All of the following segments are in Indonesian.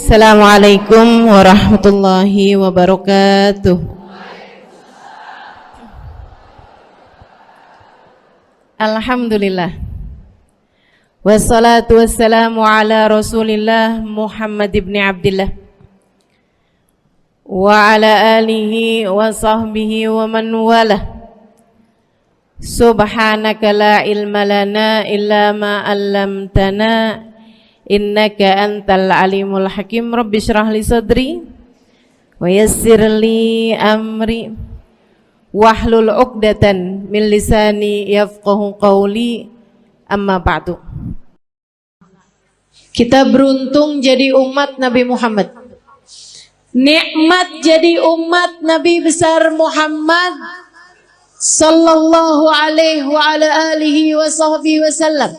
Assalamualaikum warahmatullahi wabarakatuh. Alhamdulillah. Wassalatu wassalamu ala Rasulillah Muhammad ibn Abdillah wa ala alihi wa sahbihi wa man walah. Subhanaka la ilma lana illa ma 'allamtana innaka antal alimul hakim. Rabbi shrah li sadri wa yassir li amri wahlul 'uqdatan min lisani yafqahu qawli. Amma ba'du. Kita beruntung jadi umat Nabi Muhammad. Nikmat jadi umat Nabi besar Muhammad sallallahu alaihi wa ala alihi wa sahbihi wasallam.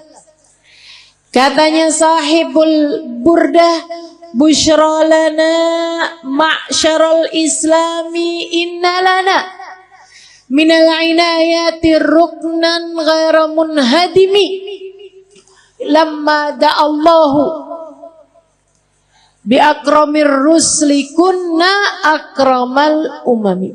Katanya sahibul burdah, busyra lana ma'syarul islami inna lana minal inayati ruknan ghaira munhadimi lamma da'allahu bi akramir rusli kunna akramal umami.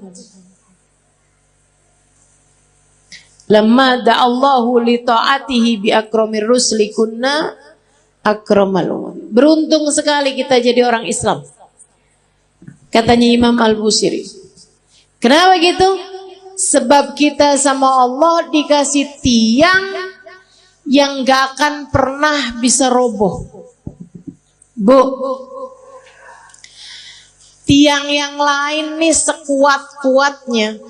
Lamma da'allahu li ta'atihi bi akramir rusli kunna akramal umam. Beruntung sekali kita jadi orang Islam, katanya Imam Al-Busiri. Kenapa gitu? Sebab kita sama Allah dikasih tiang yang gak akan pernah bisa roboh. Bu, tiang yang lain nih sekuat-kuatnya,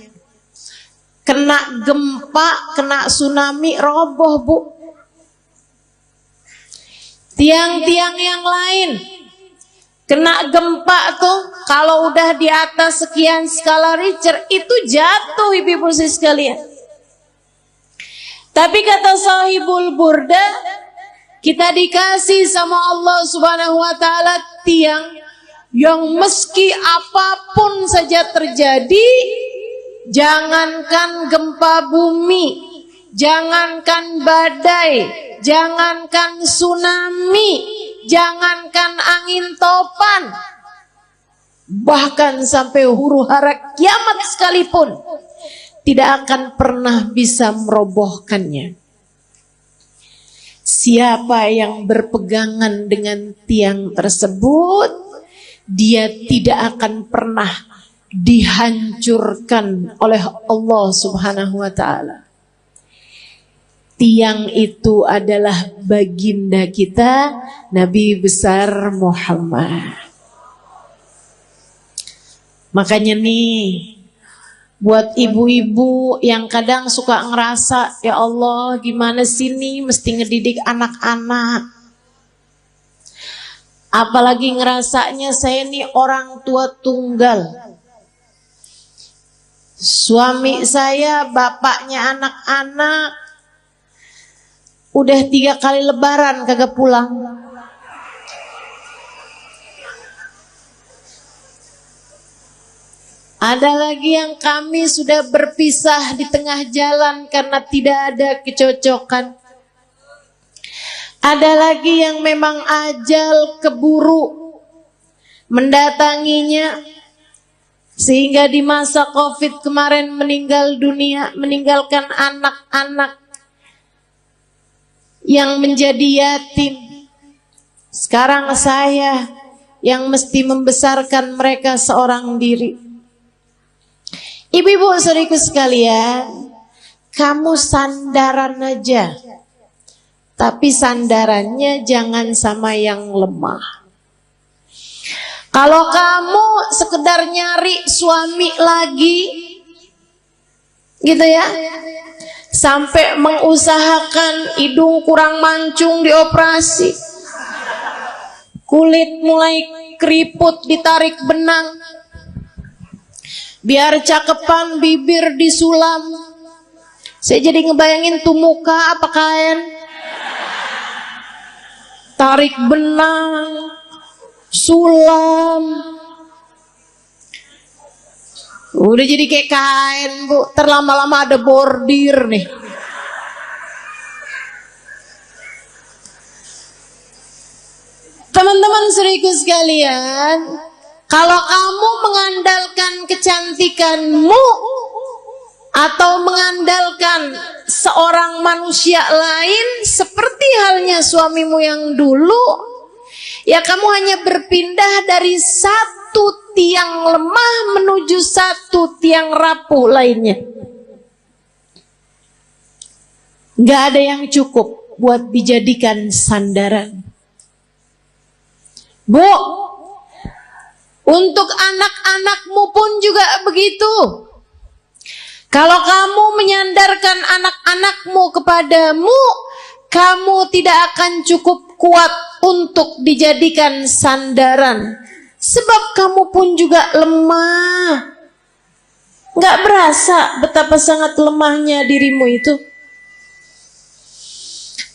kena gempa, kena tsunami, roboh bu. Tiang-tiang yang lain kena gempa tuh, kalau udah di atas sekian skala Richter itu jatuh ibu-ibu sekalian. Tapi kata sahibul burda, kita dikasih sama Allah subhanahu wa ta'ala tiang yang meski apapun saja terjadi, jangankan gempa bumi, jangankan badai, jangankan tsunami, jangankan angin topan, bahkan sampai huru hara kiamat sekalipun tidak akan pernah bisa merobohkannya. Siapa yang berpegangan dengan tiang tersebut, dia tidak akan pernah dihancurkan oleh Allah subhanahu wa ta'ala. Tiang itu adalah baginda kita, Nabi besar Muhammad. Makanya nih, buat ibu-ibu yang kadang suka ngerasa, ya Allah gimana sih nih mesti ngedidik anak-anak. Apalagi ngerasanya saya nih orang tua tunggal. Suami saya bapaknya anak-anak, udah 3 kali lebaran kagak pulang. Ada lagi yang kami sudah berpisah di tengah jalan karena tidak ada kecocokan. Ada lagi yang memang ajal keburu mendatanginya, sehingga di masa Covid kemarin meninggal dunia, meninggalkan anak-anak yang menjadi yatim. Sekarang saya yang mesti membesarkan mereka seorang diri. Ibu-ibu saudariku sekalian, kamu sandaran aja, tapi sandarannya jangan sama yang lemah. Kalau kamu sekedar nyari suami lagi, gitu ya, sampai mengusahakan hidung kurang mancung dioperasi, kulit mulai keriput ditarik benang, biar cakepan bibir disulam. Saya jadi ngebayangin tuh muka apa kain, tarik benang, sulam, udah jadi kayak kain bu. Terlama-lama ada bordir nih. Teman-teman Teman-teman seriku sekalian, kalau kamu mengandalkan kecantikanmu atau mengandalkan seorang manusia lain seperti halnya suamimu yang dulu, ya kamu hanya berpindah dari satu tiang lemah menuju satu tiang rapuh lainnya. Gak ada yang cukup buat dijadikan sandaran. Bu, untuk anak-anakmu pun juga begitu. Kalau kamu menyandarkan anak-anakmu kepadamu, kamu tidak akan cukup kuat untuk dijadikan sandaran. Sebab kamu pun juga lemah. Gak berasa betapa sangat lemahnya dirimu itu.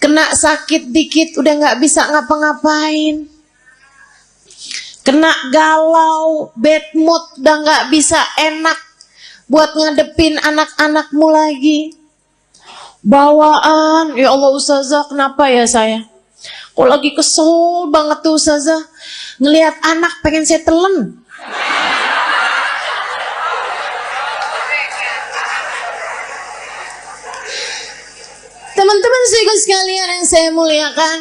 Kena sakit dikit udah gak bisa ngapa-ngapain. Kena galau, bad mood udah gak bisa enak buat ngadepin anak-anakmu lagi. Bawaan, ya Allah Ustazah, kenapa ya saya? Kok lagi kesel banget tuh Ustazah, ngelihat anak pengen saya telan. Teman-teman sekalian yang saya muliakan,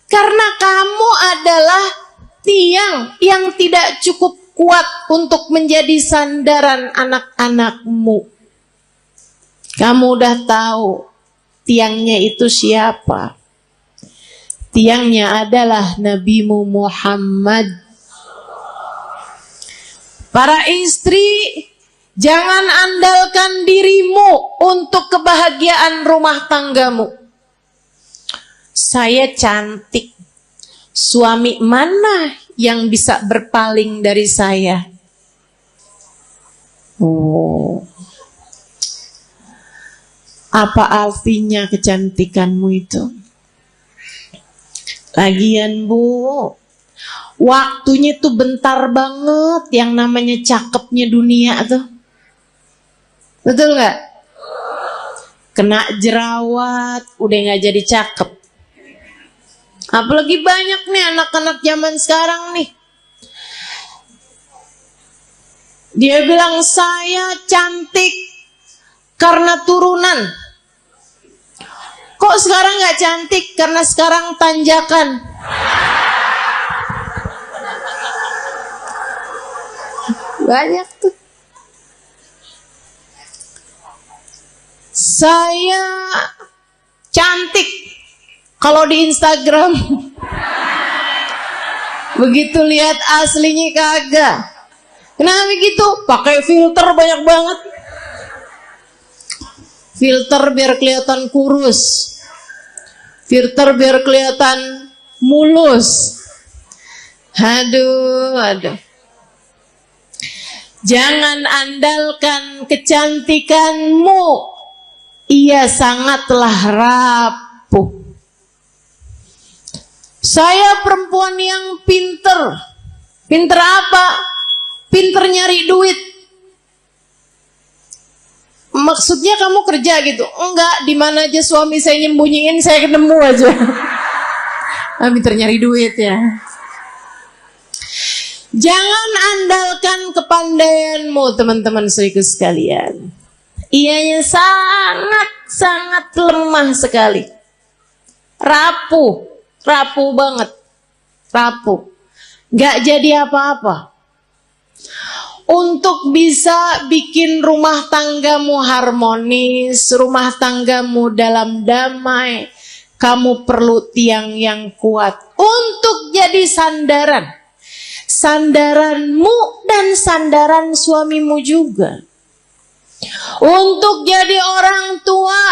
karena kamu adalah tiang yang tidak cukup kuat untuk menjadi sandaran anak-anakmu. Kamu udah tahu tiangnya itu siapa? Tiangnya adalah Nabimu Muhammad. Para istri, jangan andalkan dirimu untuk kebahagiaan rumah tanggamu. Saya cantik, suami mana yang bisa berpaling dari saya? Oh, apa artinya kecantikanmu itu? Lagian Bu, waktunya tuh bentar banget yang namanya cakepnya dunia tuh. Betul gak? Kena jerawat, udah gak jadi cakep. Apalagi banyak nih anak-anak zaman sekarang nih. Dia bilang saya cantik karena turunan. Kok sekarang gak cantik? Karena sekarang tanjakan. Banyak tuh. Saya cantik kalau di Instagram. Begitu lihat aslinya kagak. Kenapa begitu? Pakai filter banyak banget. Filter biar kelihatan kurus. Filter biar kelihatan mulus. Aduh. Jangan andalkan kecantikanmu. Ia sangatlah rapuh. Saya perempuan yang pinter. Pinter apa? Pinter nyari duit. Maksudnya kamu kerja gitu? Enggak, di mana aja suami saya nyembunyiin, saya ketemu aja. Pinter nyari duit ya. Jangan andalkan kepandaianmu, teman-teman saudaraku sekalian. Ianya sangat lemah sekali. Rapuh banget. Gak jadi apa-apa. Untuk bisa bikin rumah tanggamu harmonis, rumah tanggamu dalam damai, kamu perlu tiang yang kuat untuk jadi sandaran. Sandaranmu dan sandaran suamimu juga. Untuk jadi orang tua,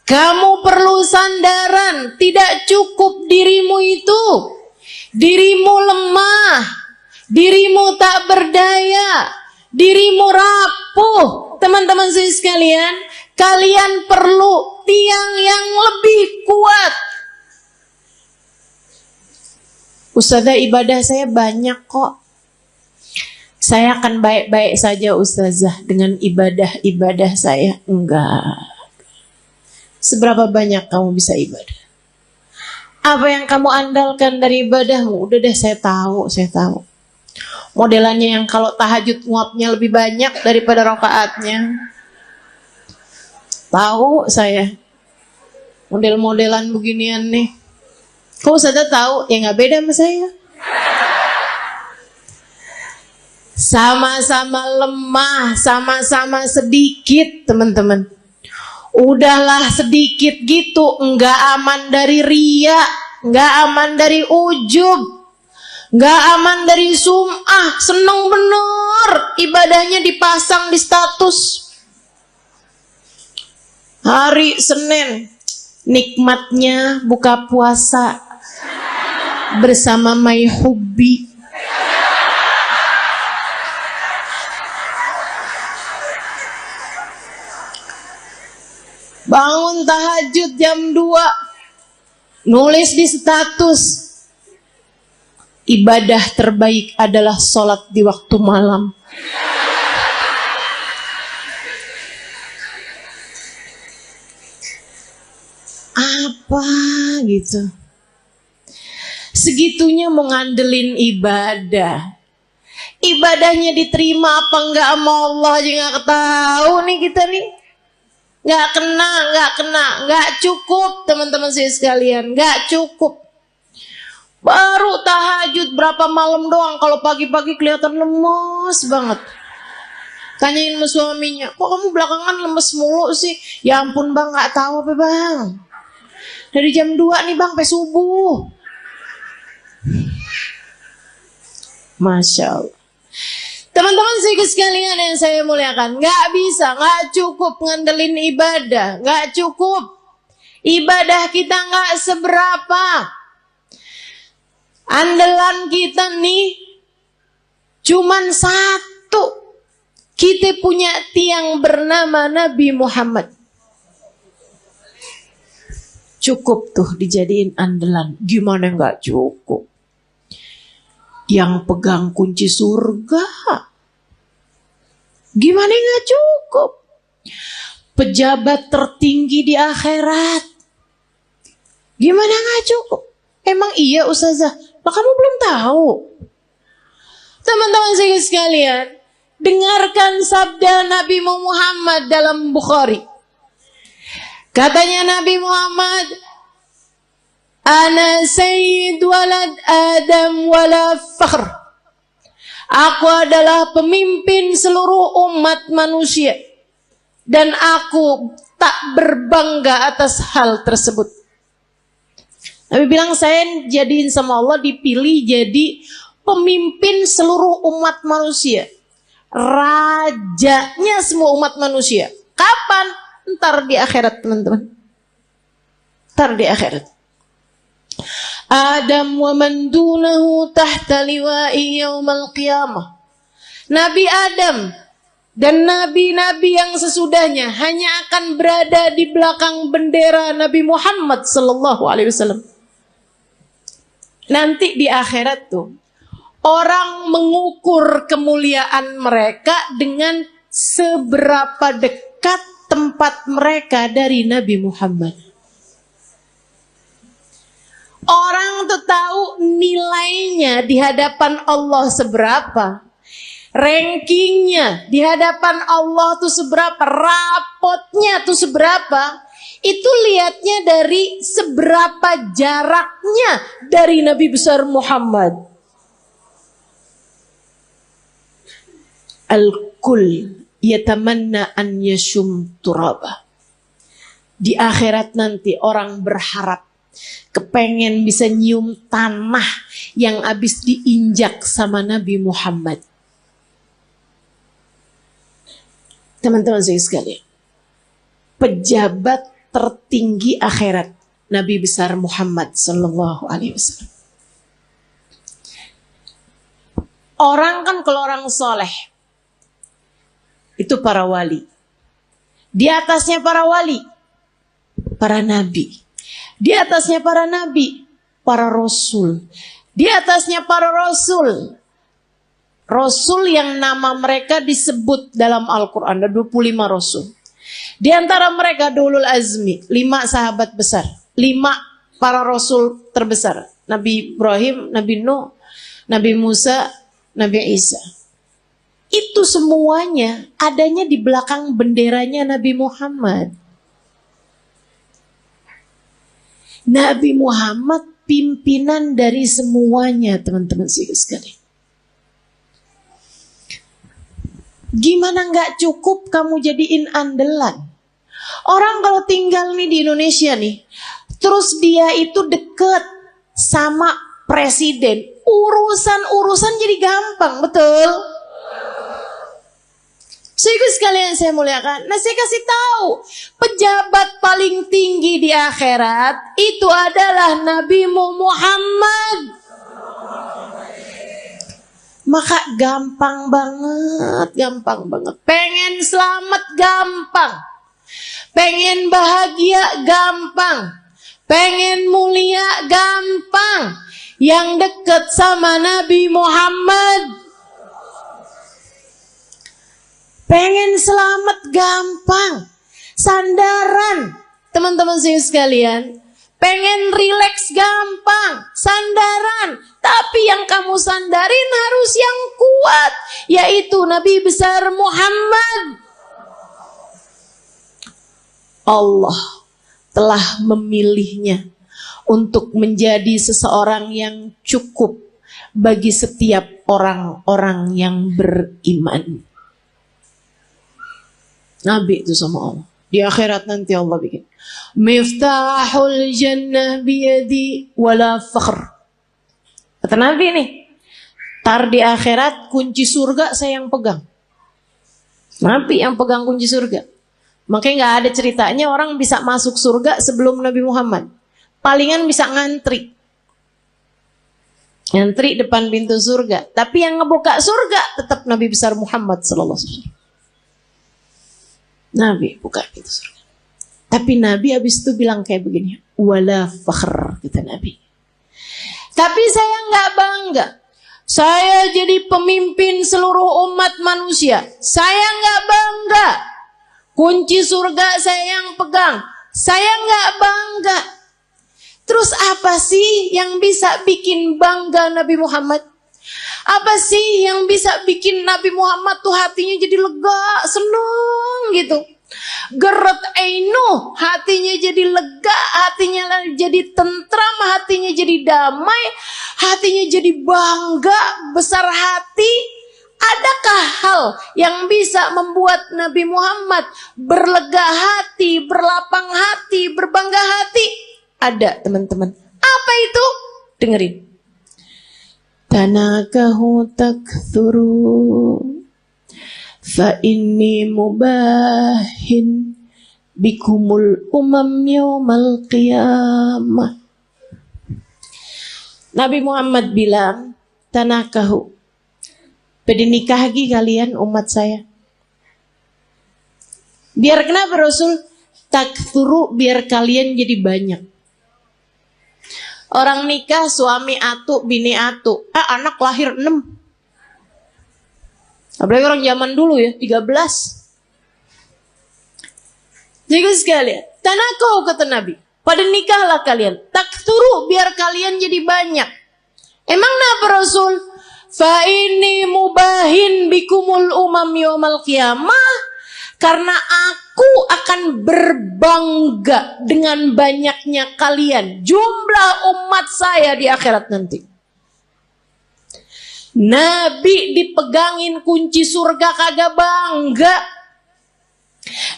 kamu perlu sandaran. Tidak cukup dirimu itu. Dirimu lemah, dirimu tak berdaya, dirimu rapuh. Teman-teman sekalian, kalian perlu tiang yang lebih kuat. Ustazah, ibadah saya banyak kok. Saya akan baik-baik saja Ustazah dengan ibadah saya. Enggak. Seberapa banyak kamu bisa ibadah? Apa yang kamu andalkan dari ibadahmu? Udah deh, saya tahu. Modelannya yang kalau tahajud nguapnya lebih banyak daripada rakaatnya. Tahu saya. Model-modelan beginian nih. Kok Ustazah tahu? Ya nggak beda sama saya. Sama-sama lemah, sama-sama sedikit, teman-teman. Udahlah sedikit gitu, nggak aman dari riya, nggak aman dari ujub, nggak aman dari sum'ah. Seneng bener ibadahnya dipasang di status. Hari Senin, nikmatnya buka puasa bersama My Hubbi. Bangun tahajud jam 2, nulis di status, ibadah terbaik adalah sholat di waktu malam. Apa gitu? Segitunya mau ngandelin ibadah. Ibadahnya diterima apa enggak sama Allah aja nggak tahu nih kita nih. Nggak kena, nggak cukup teman-teman saya sekalian, nggak cukup. Baru tahajud berapa malam doang, kalau pagi-pagi kelihatan lemes banget. Tanyain sama suaminya, kok kamu belakangan lemes mulu sih? Ya ampun bang, nggak tahu apa bang. Dari jam 2 nih bang, sampai subuh. Masya Allah. Teman-teman sekalian yang saya muliakan, nggak bisa, nggak cukup ngandelin ibadah, nggak cukup. Ibadah kita nggak seberapa. Andalan kita nih cuman satu. Kita punya tiang bernama Nabi Muhammad. Cukup tuh dijadiin andalan. Gimana nggak cukup? Yang pegang kunci surga. Gimana nggak cukup? Pejabat tertinggi di akhirat. Gimana nggak cukup? Emang iya Ustazah? Nah, kamu belum tahu. Teman-teman saya sekalian, dengarkan sabda Nabi Muhammad dalam Bukhari. Katanya Nabi Muhammad, Ana sayyid walad Adam wala fakhr. Aku adalah pemimpin seluruh umat manusia. Dan aku tak berbangga atas hal tersebut. Nabi bilang, saya jadiin sama Allah dipilih jadi pemimpin seluruh umat manusia. Rajanya semua umat manusia. Kapan? Ntar di akhirat teman-teman. Ntar di akhirat. Adam wa man dunahu tahta liwa'i yaumal qiyamah. Nabi Adam dan nabi-nabi yang sesudahnya hanya akan berada di belakang bendera Nabi Muhammad sallallahu alaihi wasallam. Nanti di akhirat tuh orang mengukur kemuliaan mereka dengan seberapa dekat tempat mereka dari Nabi Muhammad. Orang tuh tahu nilainya di hadapan Allah seberapa. Rankingnya di hadapan Allah tuh seberapa. Rapotnya tuh seberapa. Itu lihatnya dari seberapa jaraknya dari Nabi besar Muhammad. Al-kul yatamanna an yashum turaba. Di akhirat nanti orang berharap kepengen bisa nyium tanah yang habis diinjak sama Nabi Muhammad. Teman-teman saya sekalian, pejabat tertinggi akhirat Nabi besar Muhammad sallallahu alaihi wasallam. Orang kan kalau orang soleh itu para wali. Di atasnya para wali, para nabi. Di atasnya para nabi, para rasul. Di atasnya para rasul. Rasul yang nama mereka disebut dalam Al-Quran. Ada 25 rasul. Di antara mereka Ulul Azmi, 5 sahabat besar. 5 para rasul terbesar. Nabi Ibrahim, Nabi Nuh, Nabi Musa, Nabi Isa. Itu semuanya adanya di belakang benderanya Nabi Muhammad. Nabi Muhammad pimpinan dari semuanya, teman-teman sekalian. Gimana nggak cukup kamu jadiin andalan? Orang kalau tinggal nih di Indonesia nih, terus dia itu deket sama presiden, urusan-urusan jadi gampang, betul? Saudara sekalian saya muliakan. Nah, saya kasih tahu, pejabat paling tinggi di akhirat itu adalah Nabi Muhammad. Maka gampang banget. Pengen selamat gampang. Pengen bahagia gampang. Pengen mulia gampang. Yang dekat sama Nabi Muhammad. Pengen selamat gampang. Sandaran, teman-teman saya sekalian. Pengen rileks gampang. Sandaran. Tapi yang kamu sandarin harus yang kuat. Yaitu Nabi besar Muhammad. Allah telah memilihnya untuk menjadi seseorang yang cukup bagi setiap orang-orang yang beriman. Nabi itu sama Allah. Di akhirat nanti Allah bikin. Miftahul jannah biyadi wala fakhr. Kata Nabi nih. Tar di akhirat kunci surga saya yang pegang. Nabi yang pegang kunci surga. Makanya gak ada ceritanya orang bisa masuk surga sebelum Nabi Muhammad. Palingan bisa ngantri. Ngantri depan pintu surga. Tapi yang ngebuka surga tetap Nabi besar Muhammad sallallahu alaihi wasallam. Nabi buka pintu surga. Tapi Nabi habis itu bilang kayak begini. Wala fakhr, kata Nabi. Tapi saya nggak bangga. Saya jadi pemimpin seluruh umat manusia. Saya nggak bangga. Kunci surga saya yang pegang. Saya nggak bangga. Terus apa sih yang bisa bikin bangga Nabi Muhammad? Apa sih yang bisa bikin Nabi Muhammad tuh hatinya jadi lega, seneng gitu. Geret ainu, hatinya jadi lega, hatinya jadi tentram, hatinya jadi damai, hatinya jadi bangga, besar hati. Adakah hal yang bisa membuat Nabi Muhammad berlega hati, berlapang hati, berbangga hati? Ada, teman-teman. Apa itu? Dengerin. Tanakahu takthuru fa inni mubahin bikumul yaumal qiyamah. Nabi Muhammad bilang, tanakahu, bernikahi kalian umat saya. Biar kenapa Rasul? Takthuru, biar kalian jadi banyak. Orang nikah suami atu, bini atu. Anak lahir 6. Apalagi orang zaman dulu ya, 13. Jadi sekalian, tanakau kata Nabi, pada nikahlah kalian. Takthuru, biar kalian jadi banyak. Emang kenapa Rasul? Fa ini mubahin bikumul yaumal qiyamah. Karena aku akan berbangga dengan banyaknya kalian. Jumlah umat saya di akhirat nanti. Nabi dipegangin kunci surga kagak bangga.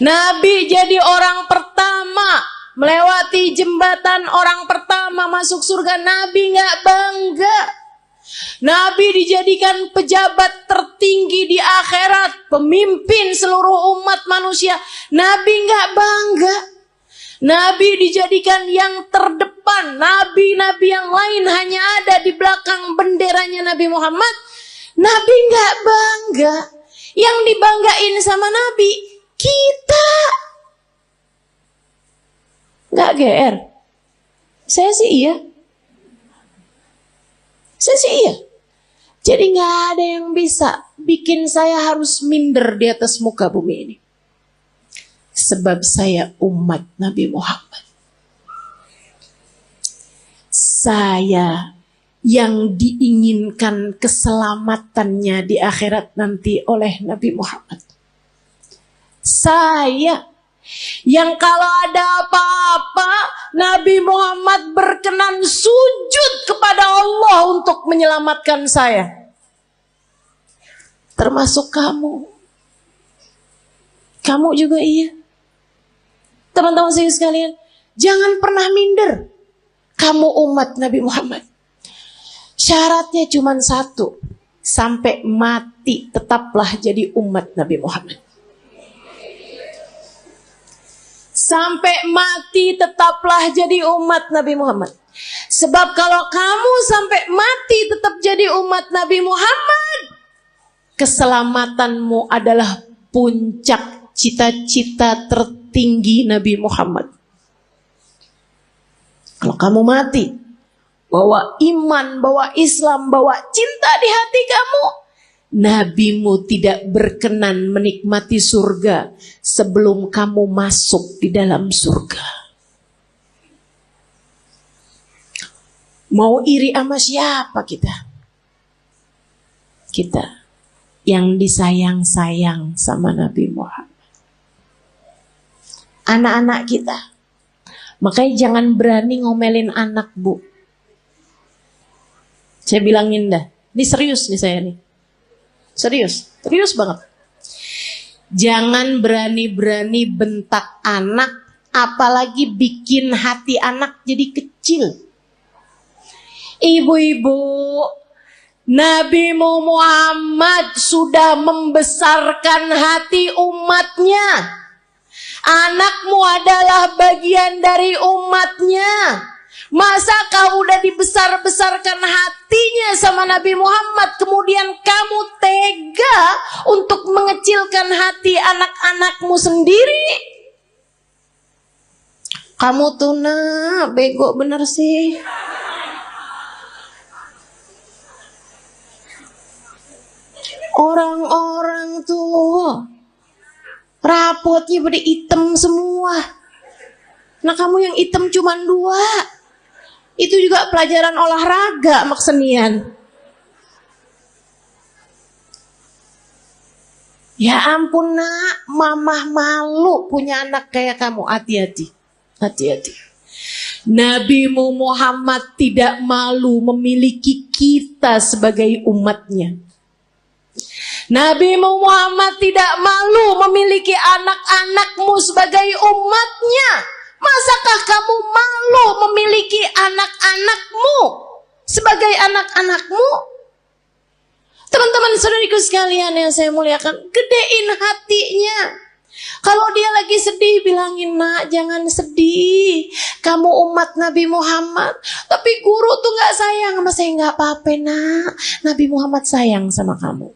Nabi jadi orang pertama melewati jembatan, orang pertama masuk surga. Nabi gak bangga. Nabi dijadikan pejabat tertinggi di akhirat, pemimpin seluruh umat manusia. Nabi nggak bangga. Nabi dijadikan yang terdepan. Nabi-nabi yang lain hanya ada di belakang benderanya Nabi Muhammad. Nabi nggak bangga. Yang dibanggain sama Nabi kita. Nggak GR. Saya sih iya. Jadi gak ada yang bisa bikin saya harus minder di atas muka bumi ini. Sebab saya umat Nabi Muhammad. saya yang diinginkan keselamatannya di akhirat nanti oleh Nabi Muhammad. Saya yang kalau ada apa-apa Nabi Muhammad berkenan sujud kepada Allah untuk menyelamatkan saya. Termasuk kamu. Kamu juga iya. Teman-teman saya sekalian, jangan pernah minder. Kamu umat Nabi Muhammad. Syaratnya cuma satu. Sampai mati tetaplah jadi umat Nabi Muhammad. Sampai mati tetaplah jadi umat Nabi Muhammad. Sebab kalau kamu sampai mati tetap jadi umat Nabi Muhammad, keselamatanmu adalah puncak cita-cita tertinggi Nabi Muhammad. Kalau kamu mati, bawa iman, bawa Islam, bawa cinta di hati kamu, Nabimu tidak berkenan menikmati surga sebelum kamu masuk di dalam surga. Mau iri sama siapa kita? Kita yang disayang-sayang sama Nabi Muhammad. Anak-anak kita. Makanya jangan berani ngomelin anak, Bu. Saya bilangin dah. Ini serius nih saya nih. Serius banget. Jangan berani-berani bentak anak, apalagi bikin hati anak jadi kecil. Ibu-ibu, Nabi Muhammad sudah membesarkan hati umatnya. Anakmu adalah bagian dari umatnya. Masa kau udah dibesar-besarkan hatinya sama Nabi Muhammad, kemudian kamu tega untuk mengecilkan hati anak-anakmu sendiri? Kamu tuh bego bener sih. Orang-orang tuh rapotnya pada hitam semua. Nah kamu yang hitam cuma 2. Itu juga pelajaran olahraga sama kesenian. Ya ampun nak, mamah malu punya anak kayak kamu. Hati-hati. Nabi Muhammad tidak malu memiliki kita sebagai umatnya. Nabi Muhammad tidak malu memiliki anak-anakmu sebagai umatnya. Masakah kamu malu memiliki anak-anakmu sebagai anak-anakmu? Teman-teman saudariku sekalian yang saya muliakan, gedein hatinya. Kalau dia lagi sedih, bilangin, nak jangan sedih. Kamu umat Nabi Muhammad. Tapi guru tuh gak sayang sama saya. Gak apa-apa nak. Nabi Muhammad sayang sama kamu.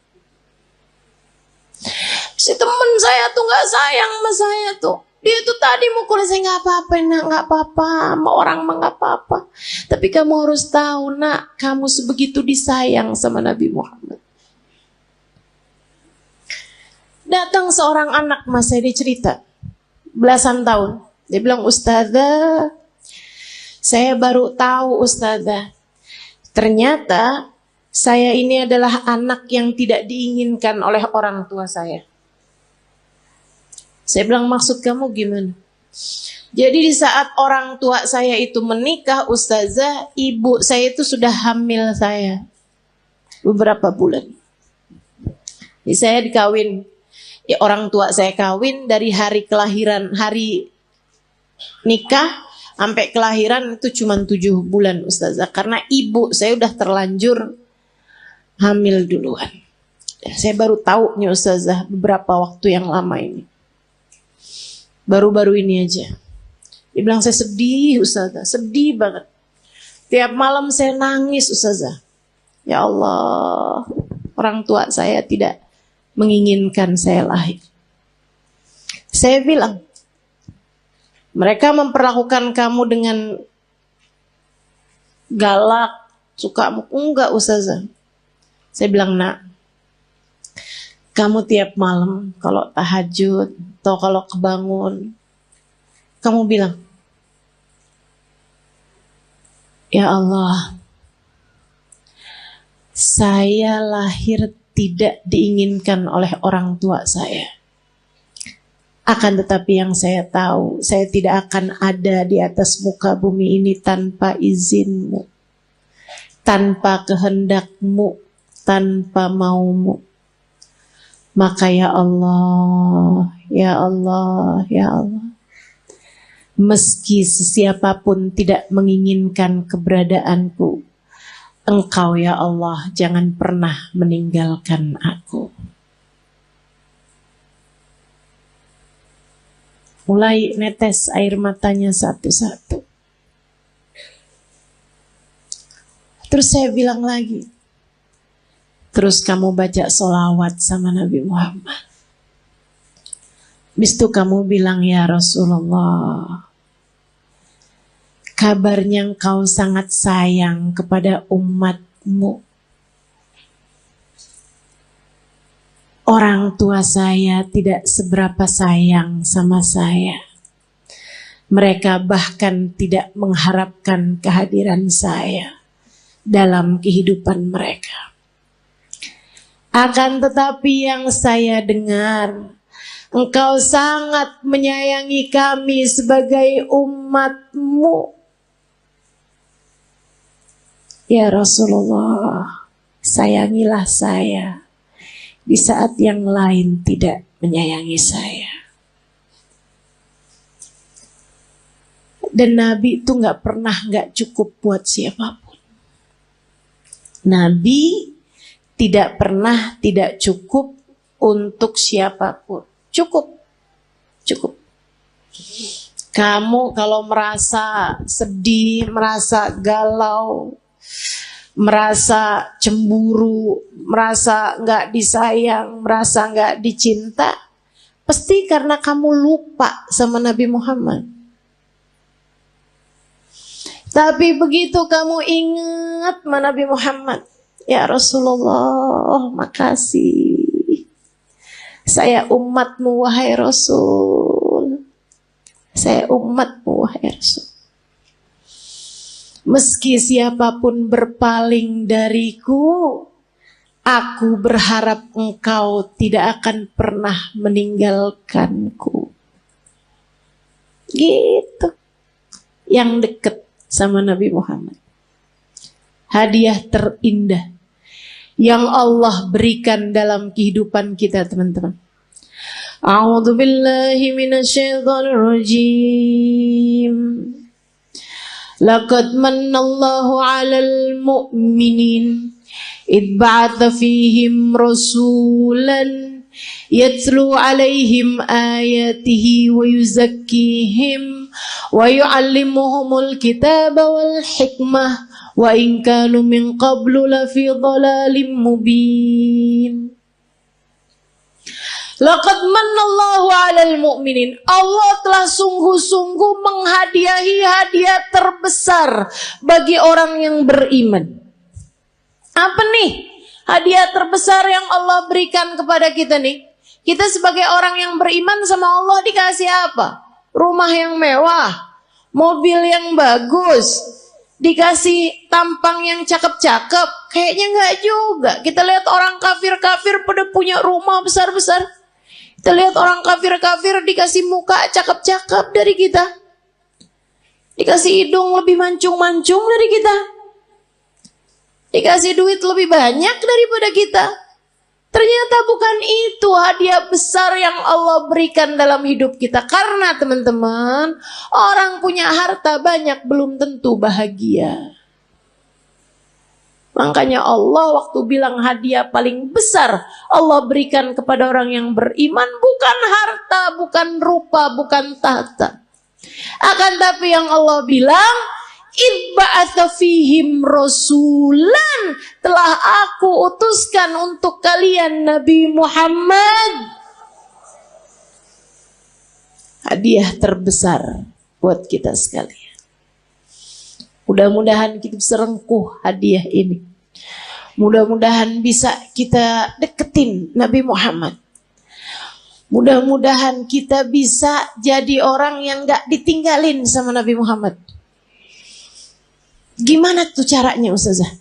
Si temen saya tuh gak sayang sama saya tuh. Dia tuh tadi mukul saya, gak apa-apa nak, gak apa-apa. Sama orang mah gak apa-apa. Tapi kamu harus tahu nak, kamu sebegitu disayang sama Nabi Muhammad. Datang seorang anak mas saya, dia cerita. Belasan tahun. Dia bilang, Ustazah, saya baru tahu Ustazah. Ternyata saya ini adalah anak yang tidak diinginkan oleh orang tua saya. Saya bilang, maksud kamu gimana? Jadi di saat orang tua saya itu menikah, Ustazah, ibu saya itu sudah hamil saya beberapa bulan. Jadi saya dikawin, ya orang tua saya kawin dari hari kelahiran, hari nikah sampai kelahiran itu cuma 7 bulan Ustazah. Karena ibu saya udah terlanjur hamil duluan. Saya baru tahu nih Ustazah beberapa waktu yang lama ini. Baru-baru ini aja. Dia bilang, saya sedih Ustazah, sedih banget. Tiap malam saya nangis Ustazah. Ya Allah, orang tua saya tidak menginginkan saya lahir. Saya bilang, mereka memperlakukan kamu dengan galak, suka enggak Ustazah. Saya bilang, nak, kamu tiap malam kalau tahajud atau kalau kebangun, kamu bilang, Ya Allah, saya lahir tidak diinginkan oleh orang tua saya. Akan tetapi yang saya tahu, saya tidak akan ada di atas muka bumi ini tanpa izinmu, tanpa kehendakmu, tanpa maumu. Maka ya Allah, ya Allah, ya Allah, meski sesiapapun tidak menginginkan keberadaanku, Engkau ya Allah jangan pernah meninggalkan aku. Mulai netes air matanya satu-satu. Terus saya bilang lagi, terus kamu baca sholawat sama Nabi Muhammad. Habis itu kamu bilang, ya Rasulullah, kabarnya engkau sangat sayang kepada umatmu. Orang tua saya tidak seberapa sayang sama saya. Mereka bahkan tidak mengharapkan kehadiran saya dalam kehidupan mereka. Akan tetapi yang saya dengar, engkau sangat menyayangi kami sebagai umatmu. Ya Rasulullah, sayangilah saya di saat yang lain tidak menyayangi saya. Dan Nabi itu gak pernah gak cukup buat siapapun. Nabi tidak pernah tidak cukup untuk siapapun. Cukup. Kamu kalau merasa sedih, merasa galau, merasa cemburu, merasa gak disayang, merasa gak dicinta, pasti karena kamu lupa sama Nabi Muhammad. Tapi begitu kamu ingat sama Nabi Muhammad, ya Rasulullah, makasih. Saya umatmu wahai Rasul. Saya umatmu wahai Rasul. Meski siapapun berpaling dariku, aku berharap engkau tidak akan pernah meninggalkanku. Gitu. Yang dekat sama Nabi Muhammad. Hadiah terindah yang Allah berikan dalam kehidupan kita, teman-teman. A'udzu billahi minasyaitonir rajim. Laqad manallahu 'alal mu'minin id ba'atha fihim rasulan yatlu 'alaihim ayatihi wa yuzakkihim wa yu'allimuhumul kitaba wal hikmah wa in kanu min qablu lafi dhalalim mubin. Laqad manallahu 'alal mu'minin. Allah telah sungguh-sungguh menghadiahi hadiah terbesar bagi orang yang beriman. Apa nih hadiah terbesar yang Allah berikan kepada kita nih? Kita sebagai orang yang beriman sama Allah dikasih apa? Rumah yang mewah, mobil yang bagus, dikasih tampang yang cakep-cakep. Kayaknya enggak juga. Kita lihat orang kafir-kafir pada punya rumah besar-besar. Kita lihat orang kafir-kafir dikasih muka cakep-cakep dari kita. Dikasih hidung lebih mancung-mancung dari kita. Dikasih duit lebih banyak daripada kita. Ternyata bukan itu hadiah besar yang Allah berikan dalam hidup kita. Karena teman-teman, orang punya harta banyak belum tentu bahagia. Makanya Allah waktu bilang hadiah paling besar Allah berikan kepada orang yang beriman bukan harta, bukan rupa, bukan tahta. Akan tapi yang Allah bilang, Ibba'atha fihim rasulan, telah aku utuskan untuk kalian Nabi Muhammad. Hadiah terbesar buat kita sekalian. Mudah-mudahan kita bisa rengkuh hadiah ini. Mudah-mudahan bisa kita deketin Nabi Muhammad. Mudah-mudahan kita bisa jadi orang yang gak ditinggalin sama Nabi Muhammad. Gimana tuh caranya Ustazah?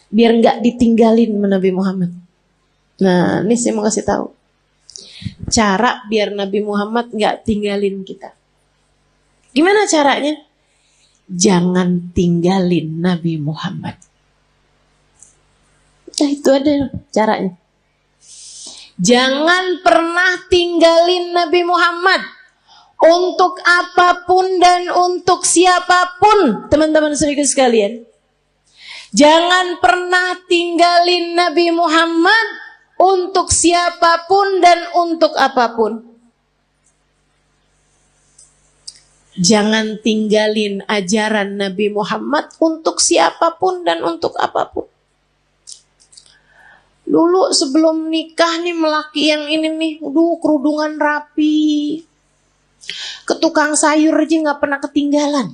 Biar nggak ditinggalin sama Nabi Muhammad. Nah, ini saya mau kasih tahu. Cara biar Nabi Muhammad nggak tinggalin kita. Gimana caranya? Jangan tinggalin Nabi Muhammad. Nah, itu ada caranya. Jangan pernah tinggalin Nabi Muhammad. Untuk apapun dan untuk siapapun, teman-teman saudara sekalian. Jangan pernah tinggalin Nabi Muhammad untuk siapapun dan untuk apapun. Jangan tinggalin ajaran Nabi Muhammad untuk siapapun dan untuk apapun. Dulu sebelum nikah nih melaki yang ini nih, kerudungan rapi. Ke tukang sayur aja gak pernah ketinggalan.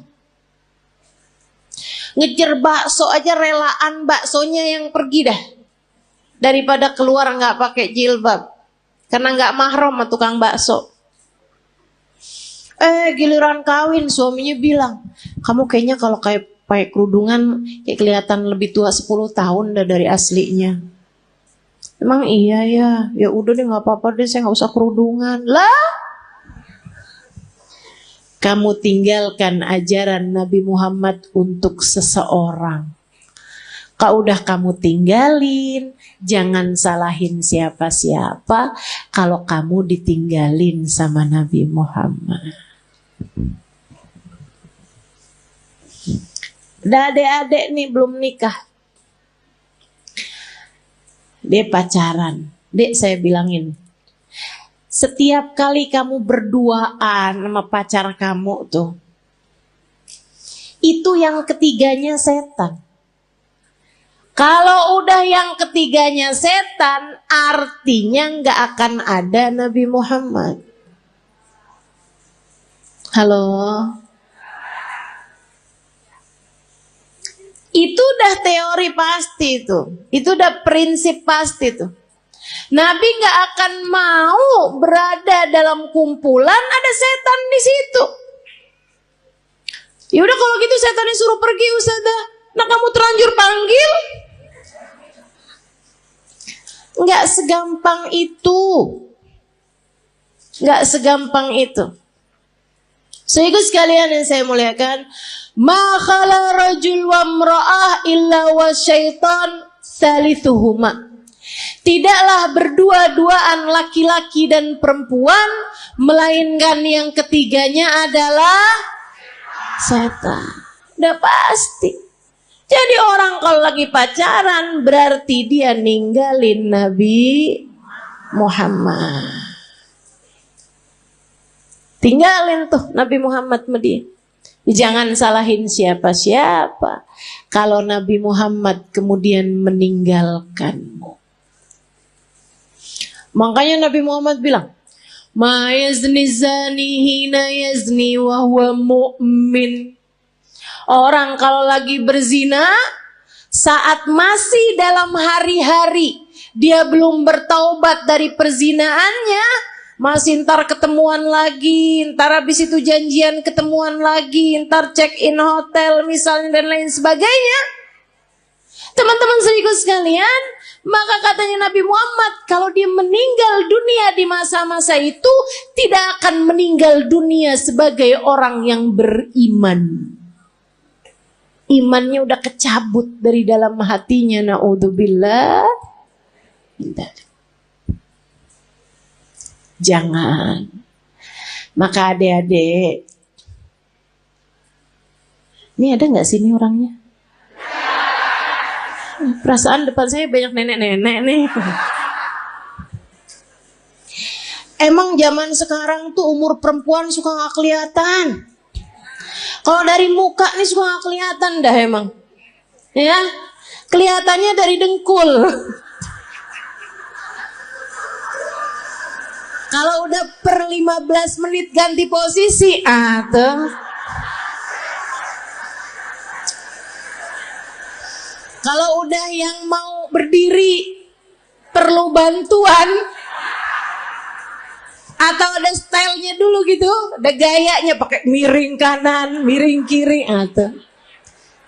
Ngejar bakso aja relaan baksonya yang pergi dah. Daripada keluar gak pakai jilbab. Karena gak mahram sama tukang bakso. Giliran kawin suaminya bilang, kamu kayaknya kalau kayak pakai kerudungan kayak kelihatan lebih tua 10 tahun dah dari aslinya. Emang iya ya? Ya udah deh gak apa-apa deh, saya gak usah kerudungan. Lah, kamu tinggalkan ajaran Nabi Muhammad untuk seseorang. Kalau udah kamu tinggalin, jangan salahin siapa-siapa kalau kamu ditinggalin sama Nabi Muhammad. Udah adik-adik nih belum nikah. Dia pacaran. Dek, saya bilangin. Setiap kali kamu berduaan sama pacar kamu tuh, itu yang ketiganya setan. Kalau udah yang ketiganya setan, artinya nggak akan ada Nabi Muhammad. Halo? Itu udah teori pasti tuh. Itu udah prinsip pasti tuh. Nabi nggak akan mau berada dalam kumpulan ada setan di situ. Ya udah kalau gitu setannya suruh pergi Ustazah. Nah kamu terlanjur panggil. Nggak segampang itu. Nggak segampang itu. Sehingga sekalian yang saya muliakan, ma khala rajul wa imra'ah illa wa syaitan salithuhuma. Tidaklah berdua-duaan laki-laki dan perempuan, melainkan yang ketiganya adalah setan. Udah pasti. Jadi orang kalau lagi pacaran berarti dia ninggalin Nabi Muhammad. Tinggalin tuh Nabi Muhammad sama dia. Jangan salahin siapa-siapa kalau Nabi Muhammad kemudian meninggalkanmu. Makanya Nabi Muhammad bilang, ma yazni zani hina yazni wa huwa mu'min. Orang kalau lagi berzina, saat masih dalam hari-hari, dia belum bertaubat dari perzinaannya, masih ntar ketemuan lagi, ntar habis itu janjian ketemuan lagi, ntar check in hotel misalnya dan lain sebagainya. Teman-teman saudaraku sekalian, maka katanya Nabi Muhammad, kalau dia meninggal dunia di masa-masa itu, tidak akan meninggal dunia sebagai orang yang beriman. Imannya udah kecabut dari dalam hatinya, na'udzubillah. Jangan. Maka adik-adik, ini ada gak sini orangnya? Perasaan depan saya banyak nenek-nenek nih. Emang zaman sekarang tuh umur perempuan suka gak kelihatan. Kalau dari muka nih suka gak kelihatan dah emang. Ya, kelihatannya dari dengkul. Kalau udah per 15 menit ganti posisi, tuh. Kalau udah yang mau berdiri perlu bantuan atau ada stylenya dulu gitu, ada gayanya pakai miring kanan, miring kiri, tuh.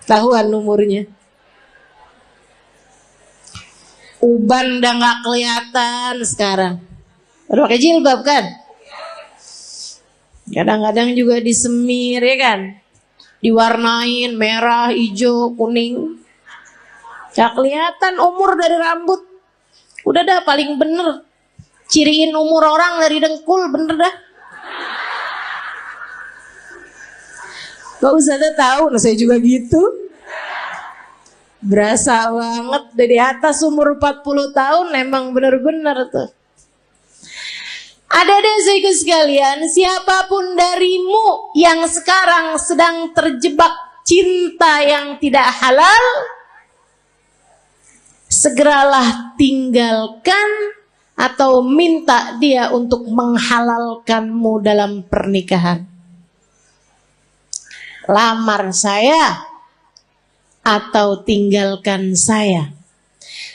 Tahuan umurnya. Uban udah gak kelihatan sekarang. Udah pakai jilbab kan? Kadang-kadang juga disemir ya kan? Diwarnain merah, hijau, kuning. Gak kelihatan umur dari rambut. Udah dah paling bener. Ciriin umur orang dari dengkul, bener dah. Gak usah tahu, nah saya juga gitu. Berasa banget dari atas umur 40 tahun emang bener-bener tuh. Ada saudara sekalian, siapapun darimu yang sekarang sedang terjebak cinta yang tidak halal, segeralah tinggalkan atau minta dia untuk menghalalkanmu dalam pernikahan. Lamar saya atau tinggalkan saya.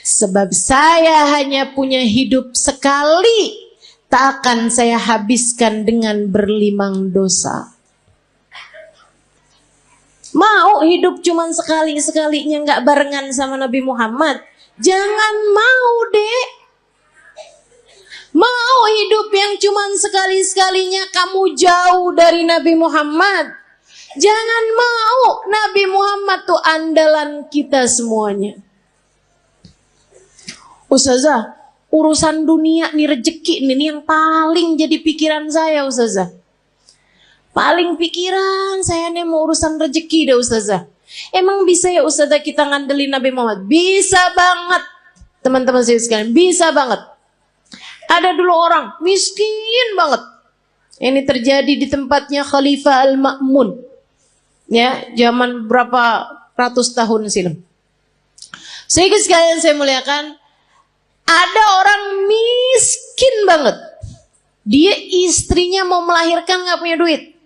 Sebab saya hanya punya hidup sekali, tak akan saya habiskan dengan berlimang dosa. Mau hidup cuman sekali-sekalinya gak barengan sama Nabi Muhammad? Jangan mau dek. Mau hidup yang cuman sekali-sekalinya kamu jauh dari Nabi Muhammad? Jangan mau. Nabi Muhammad tuh andalan kita semuanya. Ustazah, urusan dunia nih, rezeki nih yang paling jadi pikiran saya Ustazah. Paling pikiran saya nih mau urusan rezeki deh Ustazah. Emang bisa ya Ustazah kita ngandelin Nabi Muhammad? Bisa banget. Teman-teman saya sekalian, bisa banget. Ada dulu orang miskin banget. Ini terjadi di tempatnya Khalifah Al-Ma'mun. Ya, zaman berapa ratus tahun silam. Sehingga sekalian saya muliakan, ada orang miskin banget. Dia istrinya mau melahirkan gak punya duit.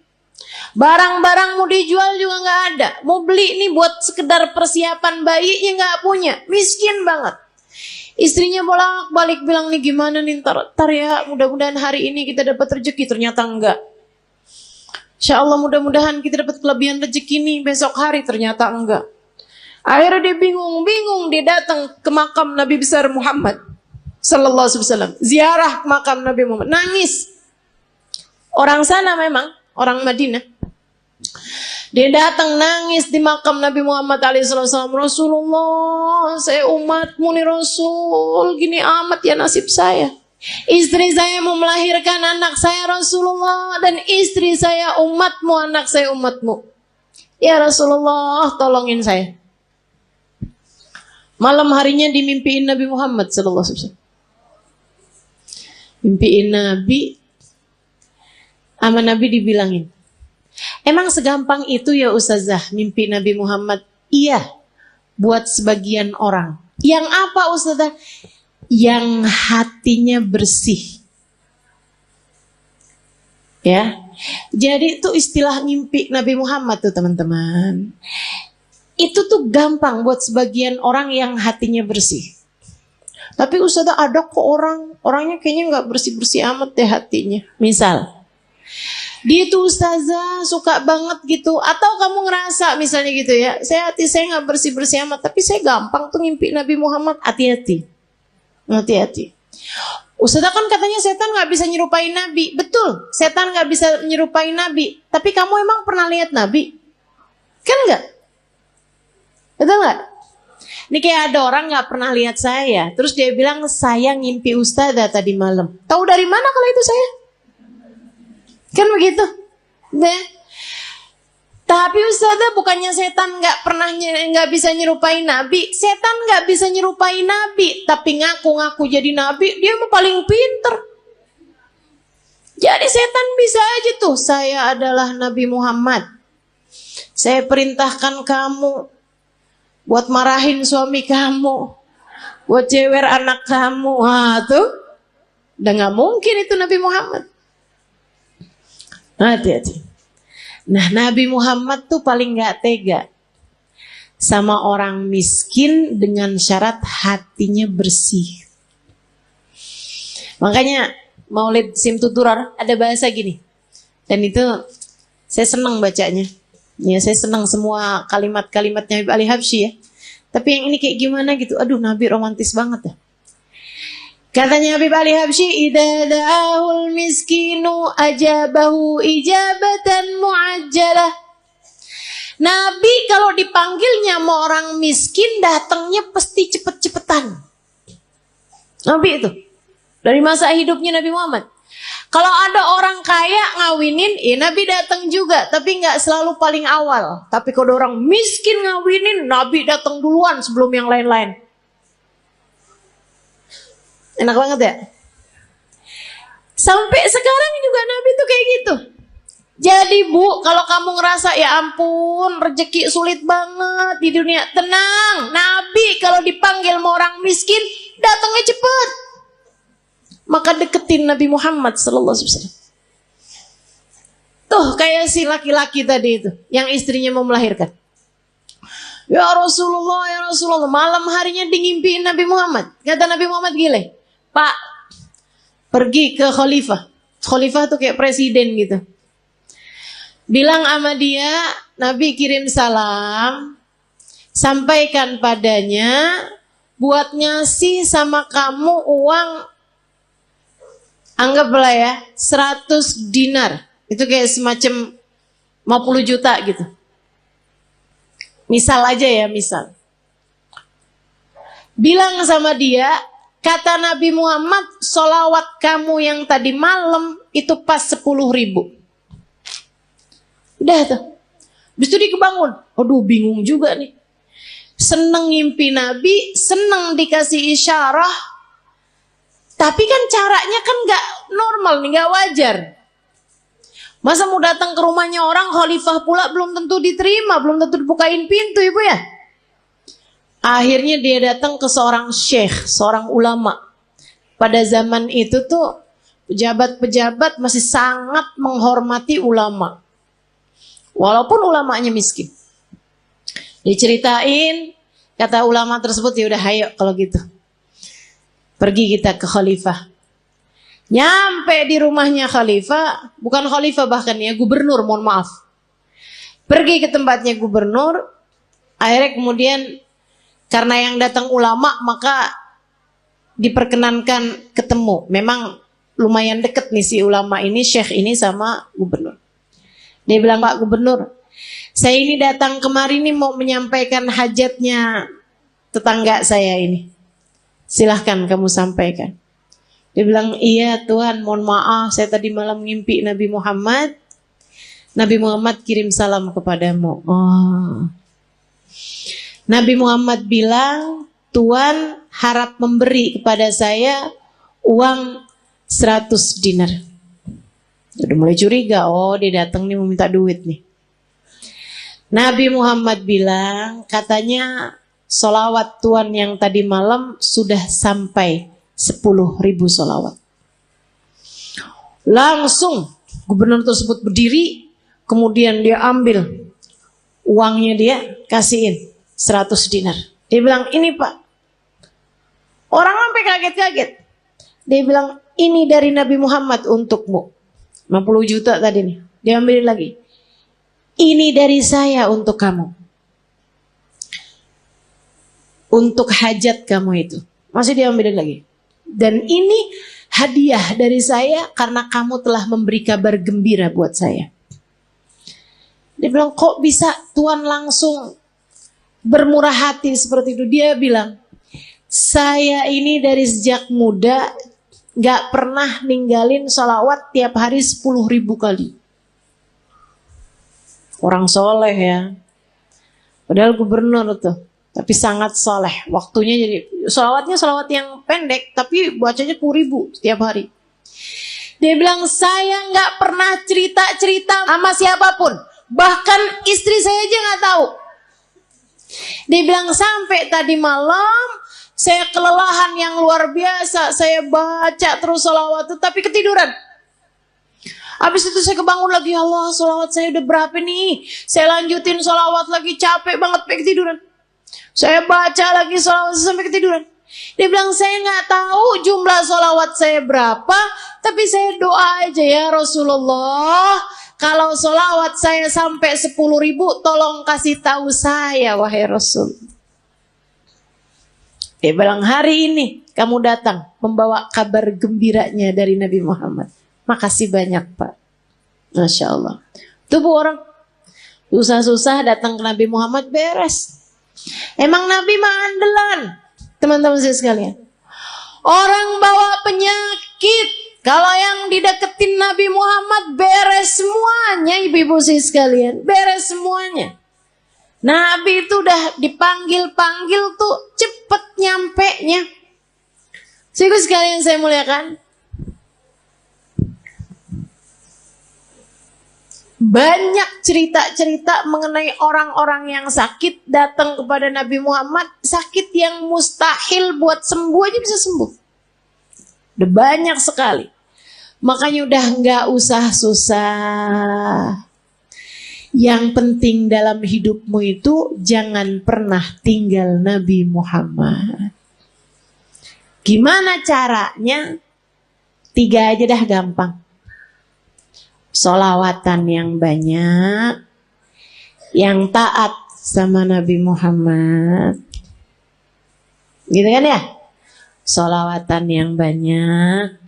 Barang-barang mau dijual juga gak ada. Mau beli nih buat sekedar persiapan bayinya gak punya. Miskin banget. Istrinya bolak-balik bilang nih gimana nih ntar ya, mudah-mudahan hari ini kita dapat rezeki. Ternyata enggak. Insya Allah mudah-mudahan kita dapat kelebihan rezeki nih besok hari. Ternyata enggak. Akhirnya dia bingung. Dia datang ke makam Nabi besar Muhammad sallallahu alaihi wasallam. Ziarah makam Nabi Muhammad. Nangis. Orang sana memang, orang Madinah. Dia datang nangis di makam Nabi Muhammad SAW. Rasulullah, saya umatmu nih Rasul. Gini amat ya nasib saya. Istri saya mau melahirkan anak saya Rasulullah. Dan istri saya umatmu, anak saya umatmu. Ya Rasulullah, tolongin saya. Malam harinya dimimpiin Nabi Muhammad SAW. Mimpiin Nabi. Sama Nabi dibilangin, emang segampang itu ya Ustazah mimpi Nabi Muhammad? Iya, buat sebagian orang. Yang apa Ustazah? Yang hatinya bersih. Ya, jadi itu istilah mimpi Nabi Muhammad tuh teman-teman. Itu tuh gampang buat sebagian orang yang hatinya bersih. Tapi Ustazah ada kok orangnya kayaknya gak bersih-bersih amat deh hatinya. Misal, dia tuh Ustazah suka banget gitu. Atau kamu ngerasa misalnya gitu ya, hati saya gak bersih-bersih amat, tapi saya gampang tuh ngimpi Nabi Muhammad. Hati-hati. Ustazah kan katanya setan gak bisa nyerupain Nabi. Betul, setan gak bisa nyerupain Nabi. Tapi kamu emang pernah lihat Nabi? Kan gak? Betul gak? Ini kayak ada orang gak pernah lihat saya, terus dia bilang saya ngimpi Ustazah tadi malam. Tahu dari mana kalau itu saya? Kan begitu. Nah, tapi Ustazah bukannya setan nggak bisa nyerupai Nabi. Setan nggak bisa nyerupai Nabi, tapi ngaku-ngaku jadi Nabi, dia mah paling pinter. Jadi setan bisa aja tuh, saya adalah Nabi Muhammad. Saya perintahkan kamu buat marahin suami kamu, buat jewer anak kamu. Wah tuh, udah nggak mungkin itu Nabi Muhammad. Hati-hati. Nah, Nabi Muhammad tuh paling gak tega sama orang miskin dengan syarat hatinya bersih. Makanya Maulid Simtuturar ada bahasa gini. Dan itu saya senang bacanya. Ya, saya senang semua kalimat-kalimatnya Habib Ali Habsyi ya. Tapi yang ini kayak gimana gitu. Aduh, Nabi romantis banget ya. Katanya Habib Ali Habsyi, "Idza da'ahul miskinu ajabahu ijabatan muajjalah." Nabi kalau dipanggilnya sama orang miskin datangnya pasti cepet-cepetan. Nabi itu dari masa hidupnya Nabi Muhammad. Kalau ada orang kaya ngawinin, Nabi datang juga, tapi nggak selalu paling awal. Tapi kalau orang miskin ngawinin, Nabi datang duluan sebelum yang lain-lain. Enak banget ya. Sampai sekarang juga Nabi tuh kayak gitu. Jadi Bu, kalau kamu ngerasa ya ampun rezeki sulit banget di dunia, tenang. Nabi kalau dipanggil sama orang miskin datangnya cepet. Maka deketin Nabi Muhammad sallallahu alaihi wasallam. Tuh kayak si laki-laki tadi itu yang istrinya mau melahirkan. Ya Rasulullah, malam harinya ngimpiin Nabi Muhammad. Kata Nabi Muhammad gile, "Pak, pergi ke khalifah." Khalifah tuh kayak presiden gitu. Bilang sama dia, Nabi kirim salam, sampaikan padanya, buat ngasih sama kamu uang, anggaplah ya, 100 dinar. Itu kayak semacam 50 juta gitu. Misal aja ya, misal. Bilang sama dia, kata Nabi Muhammad, sholawat kamu yang tadi malam itu pas 10.000. Udah tuh. Habis itu dia kebangun. Aduh, bingung juga nih. Seneng ngimpi Nabi, seneng dikasih isyarah. Tapi kan caranya kan gak normal nih, gak wajar. Masa mau datang ke rumahnya orang, khalifah pula belum tentu diterima, belum tentu dibukain pintu ibu ya. Akhirnya dia datang ke seorang syekh, seorang ulama. Pada zaman itu tuh pejabat-pejabat masih sangat menghormati ulama. Walaupun ulamanya miskin. Diceritain, kata ulama tersebut, ya udah ayo kalau gitu. Pergi kita ke khalifah. Nyampe di rumahnya khalifah, bukan khalifah bahkan ya, gubernur, mohon maaf. Pergi ke tempatnya gubernur, akhirnya kemudian karena yang datang ulama maka diperkenankan ketemu. Memang lumayan deket nih si ulama ini, syekh ini sama gubernur. Dia bilang, "Pak Gubernur, saya ini datang kemari nih mau menyampaikan hajatnya tetangga saya ini. Silahkan kamu sampaikan." Dia bilang, "Iya Tuhan, mohon maaf, saya tadi malam ngimpi Nabi Muhammad. Nabi Muhammad kirim salam kepadamu." Oh. Nabi Muhammad bilang, "Tuhan harap memberi kepada saya uang 100 dinar. Udah mulai curiga, oh dia datang nih mau minta duit nih. Nabi Muhammad bilang, katanya solawat Tuhan yang tadi malam sudah sampai 10.000 solawat. Langsung gubernur tersebut berdiri, kemudian dia ambil uangnya, dia kasihin 100 dinar. Dia bilang, "Ini Pak." Orang sampai kaget-kaget. Dia bilang, "Ini dari Nabi Muhammad untukmu." 50 juta tadi nih. Dia ambil lagi. "Ini dari saya untuk kamu. Untuk hajat kamu itu." Masih dia ambil lagi. "Dan ini hadiah dari saya karena kamu telah memberi kabar gembira buat saya." Dia bilang, "Kok bisa Tuhan langsung bermurah hati seperti itu?" Dia bilang, "Saya ini dari sejak muda gak pernah ninggalin sholawat tiap hari 10.000 kali. Orang soleh ya. Padahal gubernur tuh, tapi sangat soleh. Waktunya jadi sholawatnya sholawat yang pendek, tapi bacanya 10.000 setiap hari. Dia bilang, "Saya gak pernah cerita-cerita sama siapapun. Bahkan istri saya aja gak tahu." Dia bilang, "Sampai tadi malam saya kelelahan yang luar biasa. Saya baca terus sholawat itu, tapi ketiduran. Habis itu saya kebangun lagi, Allah, sholawat saya udah berapa nih? Saya lanjutin sholawat lagi, capek banget, sampai ketiduran. Saya baca lagi sholawat sampai ketiduran." Dia bilang, "Saya nggak tahu jumlah sholawat saya berapa, tapi saya doa aja, ya Rasulullah, kalau solawat saya sampai 10.000, tolong kasih tahu saya, wahai Rasul. Dia bilang, hari ini kamu datang membawa kabar gembiranya dari Nabi Muhammad. Makasih banyak, Pak. Masya Allah. Tuh bu, orang susah-susah datang ke Nabi Muhammad beres. Emang Nabi mah andalan, teman-teman saya sekalian. Orang bawa penyakit, kalau yang dideketin Nabi Muhammad beres semuanya, ibu-ibu saya sekalian, beres semuanya. Nabi itu udah dipanggil-panggil tuh cepet nyampe-nya. Ibu sekalian saya muliakan. Banyak cerita-cerita mengenai orang-orang yang sakit datang kepada Nabi Muhammad. Sakit yang mustahil buat sembuh aja bisa sembuh. Udah banyak sekali. Makanya udah gak usah susah. Yang penting dalam hidupmu itu jangan pernah tinggal Nabi Muhammad. Gimana caranya? 3 aja dah gampang. Sholawatan yang banyak, yang taat sama Nabi Muhammad, gitu kan ya? Sholawatan yang banyak,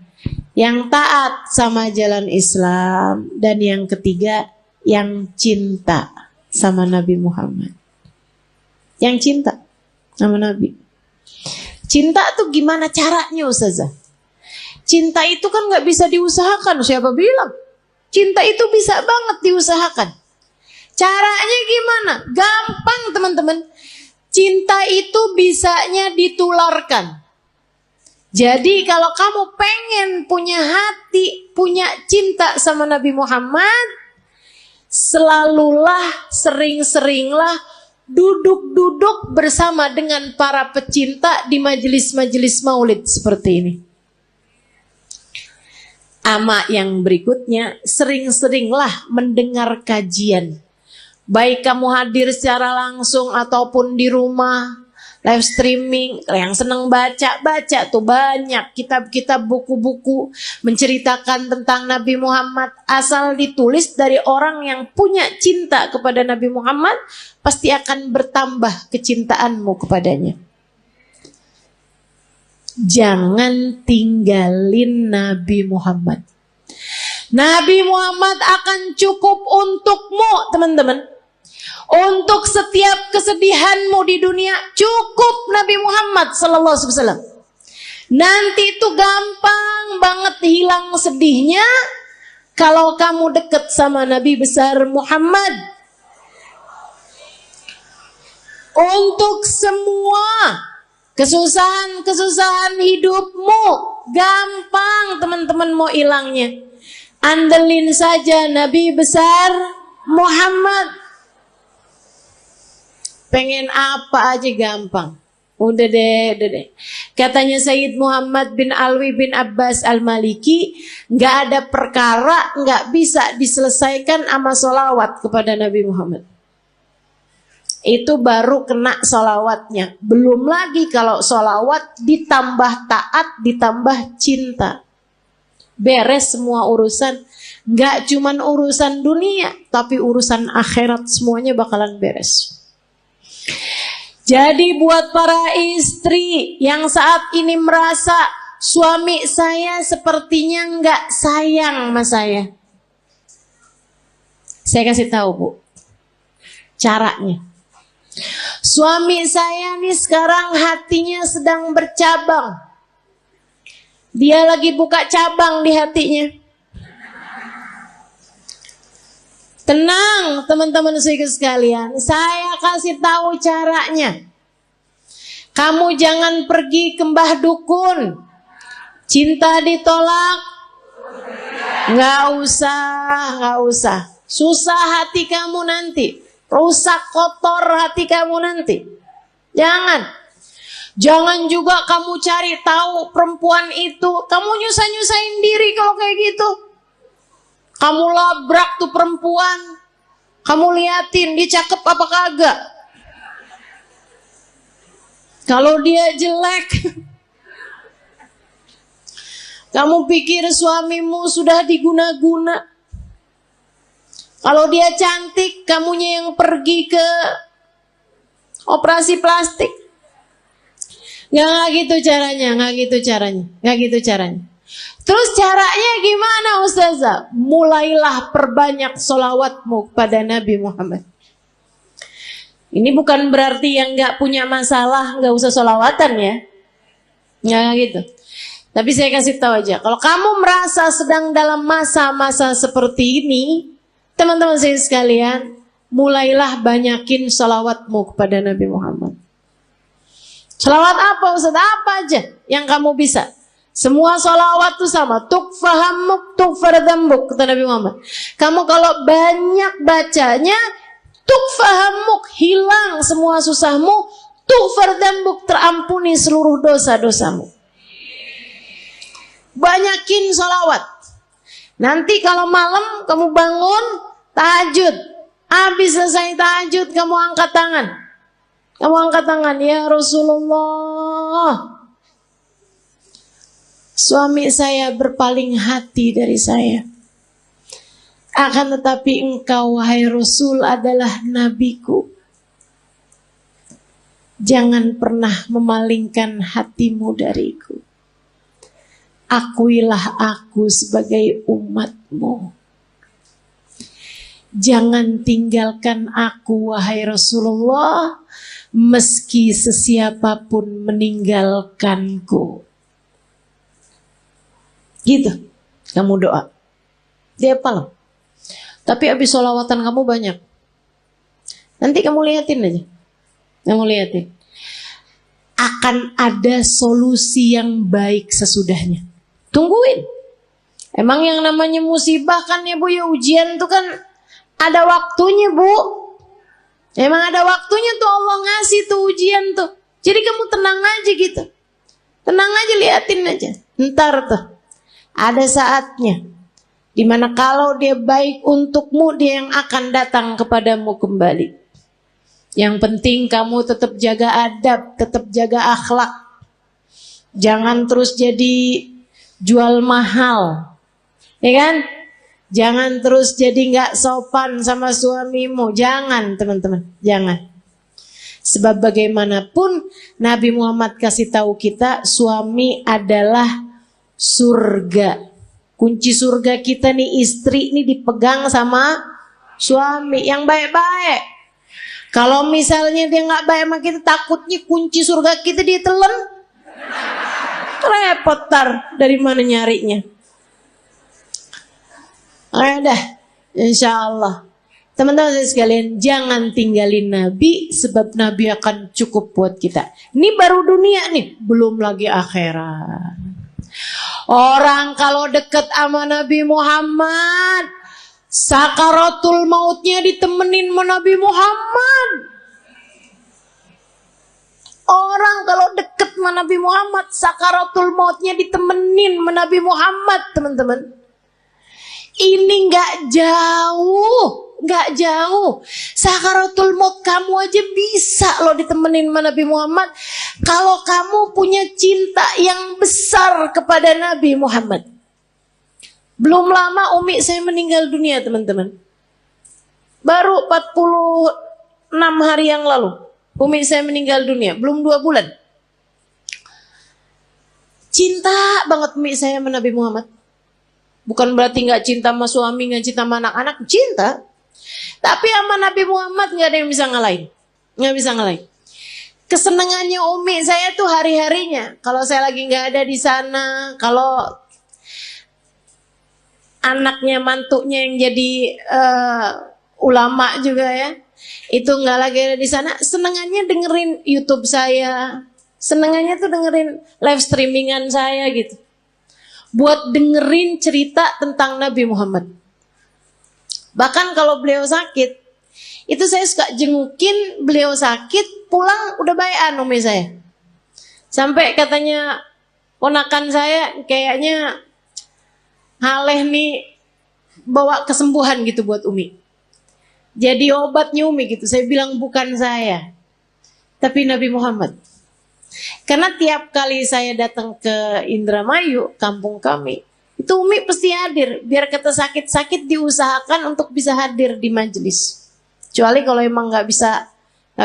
yang taat sama jalan Islam, dan yang ketiga, yang cinta sama Nabi Muhammad. Yang cinta sama Nabi. Cinta tuh gimana caranya, Ustazah? Cinta itu kan gak bisa diusahakan, siapa bilang? Cinta itu bisa banget diusahakan. Caranya gimana? Gampang teman-teman. Cinta itu bisanya ditularkan. Jadi kalau kamu pengen punya hati, punya cinta sama Nabi Muhammad, selalulah, sering-seringlah duduk-duduk bersama dengan para pecinta di majelis-majelis maulid seperti ini. Ama yang berikutnya, sering-seringlah mendengar kajian. Baik kamu hadir secara langsung ataupun di rumah, live streaming. Yang senang baca tuh banyak kitab-kitab, buku-buku menceritakan tentang Nabi Muhammad. Asal ditulis dari orang yang punya cinta kepada Nabi Muhammad, pasti akan bertambah kecintaanmu kepadanya. Jangan tinggalin Nabi Muhammad. Nabi Muhammad akan cukup untukmu, teman-teman. Untuk setiap kesedihanmu di dunia, cukup Nabi Muhammad sallallahu alaihi wasallam. Nanti itu gampang banget hilang sedihnya kalau kamu dekat sama Nabi besar Muhammad. Untuk semua kesusahan hidupmu gampang teman-teman mau hilangnya. Andelin saja Nabi besar Muhammad. Pengen apa aja gampang. Udah deh. Katanya Sayyid Muhammad bin Alwi bin Abbas Al-Maliki, gak ada perkara gak bisa diselesaikan sama sholawat kepada Nabi Muhammad. Itu baru kena sholawatnya. Belum lagi kalau sholawat ditambah taat, ditambah cinta. Beres semua urusan. Gak cuman urusan dunia, tapi urusan akhirat semuanya bakalan beres. Jadi buat para istri yang saat ini merasa suami saya sepertinya gak sayang sama saya kasih tahu Bu, caranya. Suami saya nih sekarang hatinya sedang bercabang. Dia lagi buka cabang di hatinya. Tenang teman-teman sekalian, saya kasih tahu caranya. Kamu jangan pergi ke mbah dukun. Cinta ditolak, nggak usah. Susah hati kamu nanti. Rusak, kotor hati kamu nanti. Jangan juga kamu cari tahu perempuan itu. Kamu nyusahin diri kalau kayak gitu. Kamu labrak tuh perempuan. Kamu liatin dia cakep apa kagak. Kalau dia jelek, kamu pikir suamimu sudah diguna-guna. Kalau dia cantik, kamunya yang pergi ke operasi plastik. Nggak gitu caranya. Terus caranya gimana Ustazah? Mulailah perbanyak sholawatmu pada Nabi Muhammad. Ini bukan berarti yang nggak punya masalah nggak usah sholawatan ya. Nggak gitu. Tapi saya kasih tahu aja, kalau kamu merasa sedang dalam masa-masa seperti ini, teman-teman saya sekalian, mulailah banyakin sholawatmu kepada Nabi Muhammad. Sholawat apa Ustaz? Apa aja yang kamu bisa. Semua sholawat itu sama. Tukfahamuk, tukfardambuk, kata Nabi Muhammad. Kamu kalau banyak bacanya, tukfahamuk, hilang semua susahmu. Tukfardambuk, terampuni seluruh dosa-dosamu. Banyakin sholawat. Nanti kalau malam kamu bangun, tahajud. Habis selesai tahajud, kamu angkat tangan. Ya Rasulullah, suami saya berpaling hati dari saya. Akan tetapi engkau wahai Rasul adalah nabiku. Jangan pernah memalingkan hatimu dariku. Akuilah aku sebagai umatmu. Jangan tinggalkan aku wahai Rasulullah, meski sesiapapun meninggalkanku. Gitu, kamu doa. Dia apa loh? Tapi habis sholawatan kamu banyak. Nanti kamu liatin aja. Akan ada solusi yang baik sesudahnya. Tungguin. Emang yang namanya musibah kan ya Bu, ya ujian tuh kan ada waktunya Bu. Emang ada waktunya tuh Allah ngasih tuh ujian tuh. Jadi kamu tenang aja gitu. Tenang aja, liatin aja. Ntar tuh ada saatnya dimana kalau dia baik untukmu, dia yang akan datang kepadamu kembali. Yang penting kamu tetap jaga adab, tetap jaga akhlak. Jangan terus jadi jual mahal, ya kan? Jangan terus jadi nggak sopan sama suamimu. Jangan teman-teman, jangan. Sebab bagaimanapun Nabi Muhammad kasih tahu kita, suami adalah surga. Kunci surga kita nih, istri nih dipegang sama suami yang baik-baik. Kalau misalnya dia nggak baik sama kita, takutnya kunci surga kita ditelen. Repot tar, dari mana nyarinya? Dah, insya Allah. Teman-teman sekalian, jangan tinggalin Nabi, sebab Nabi akan cukup buat kita. Ini baru dunia nih, belum lagi akhirat. Orang kalau deket sama Nabi Muhammad, sakaratul mautnya ditemenin sama Nabi Muhammad. Orang kalau deket sama Nabi Muhammad, sakaratul mautnya ditemenin sama Nabi Muhammad, teman-teman. Ini gak jauh. Sakaratul maut kamu aja bisa loh ditemenin sama Nabi Muhammad. Kalau kamu punya cinta yang besar kepada Nabi Muhammad. Belum lama umi saya meninggal dunia teman-teman. Baru 46 hari yang lalu umi saya meninggal dunia. Belum 2 bulan. Cinta banget umi saya sama Nabi Muhammad. Bukan berarti gak cinta sama suami, gak cinta sama anak-anak. Cinta. Tapi sama Nabi Muhammad gak ada yang bisa ngalahin. Gak bisa ngalahin. Kesenangannya umi saya tuh hari-harinya. Kalau saya lagi gak ada di sana. Kalau anaknya, mantunya yang jadi ulama juga ya, itu gak lagi ada di sana. Senangannya dengerin YouTube saya. Senangannya tuh dengerin live streamingan saya gitu. Buat dengerin cerita tentang Nabi Muhammad. Bahkan kalau beliau sakit, itu saya suka jengukin beliau sakit, pulang udah bayan umi saya. Sampai katanya ponakan saya kayaknya Haleh nih bawa kesembuhan gitu buat umi. Jadi obatnya umi gitu. Saya bilang bukan saya, tapi Nabi Muhammad. Karena tiap kali saya datang ke Indramayu, kampung kami, Itu Umi pasti hadir. Biar kata sakit-sakit diusahakan untuk bisa hadir di majelis. Kecuali kalau emang nggak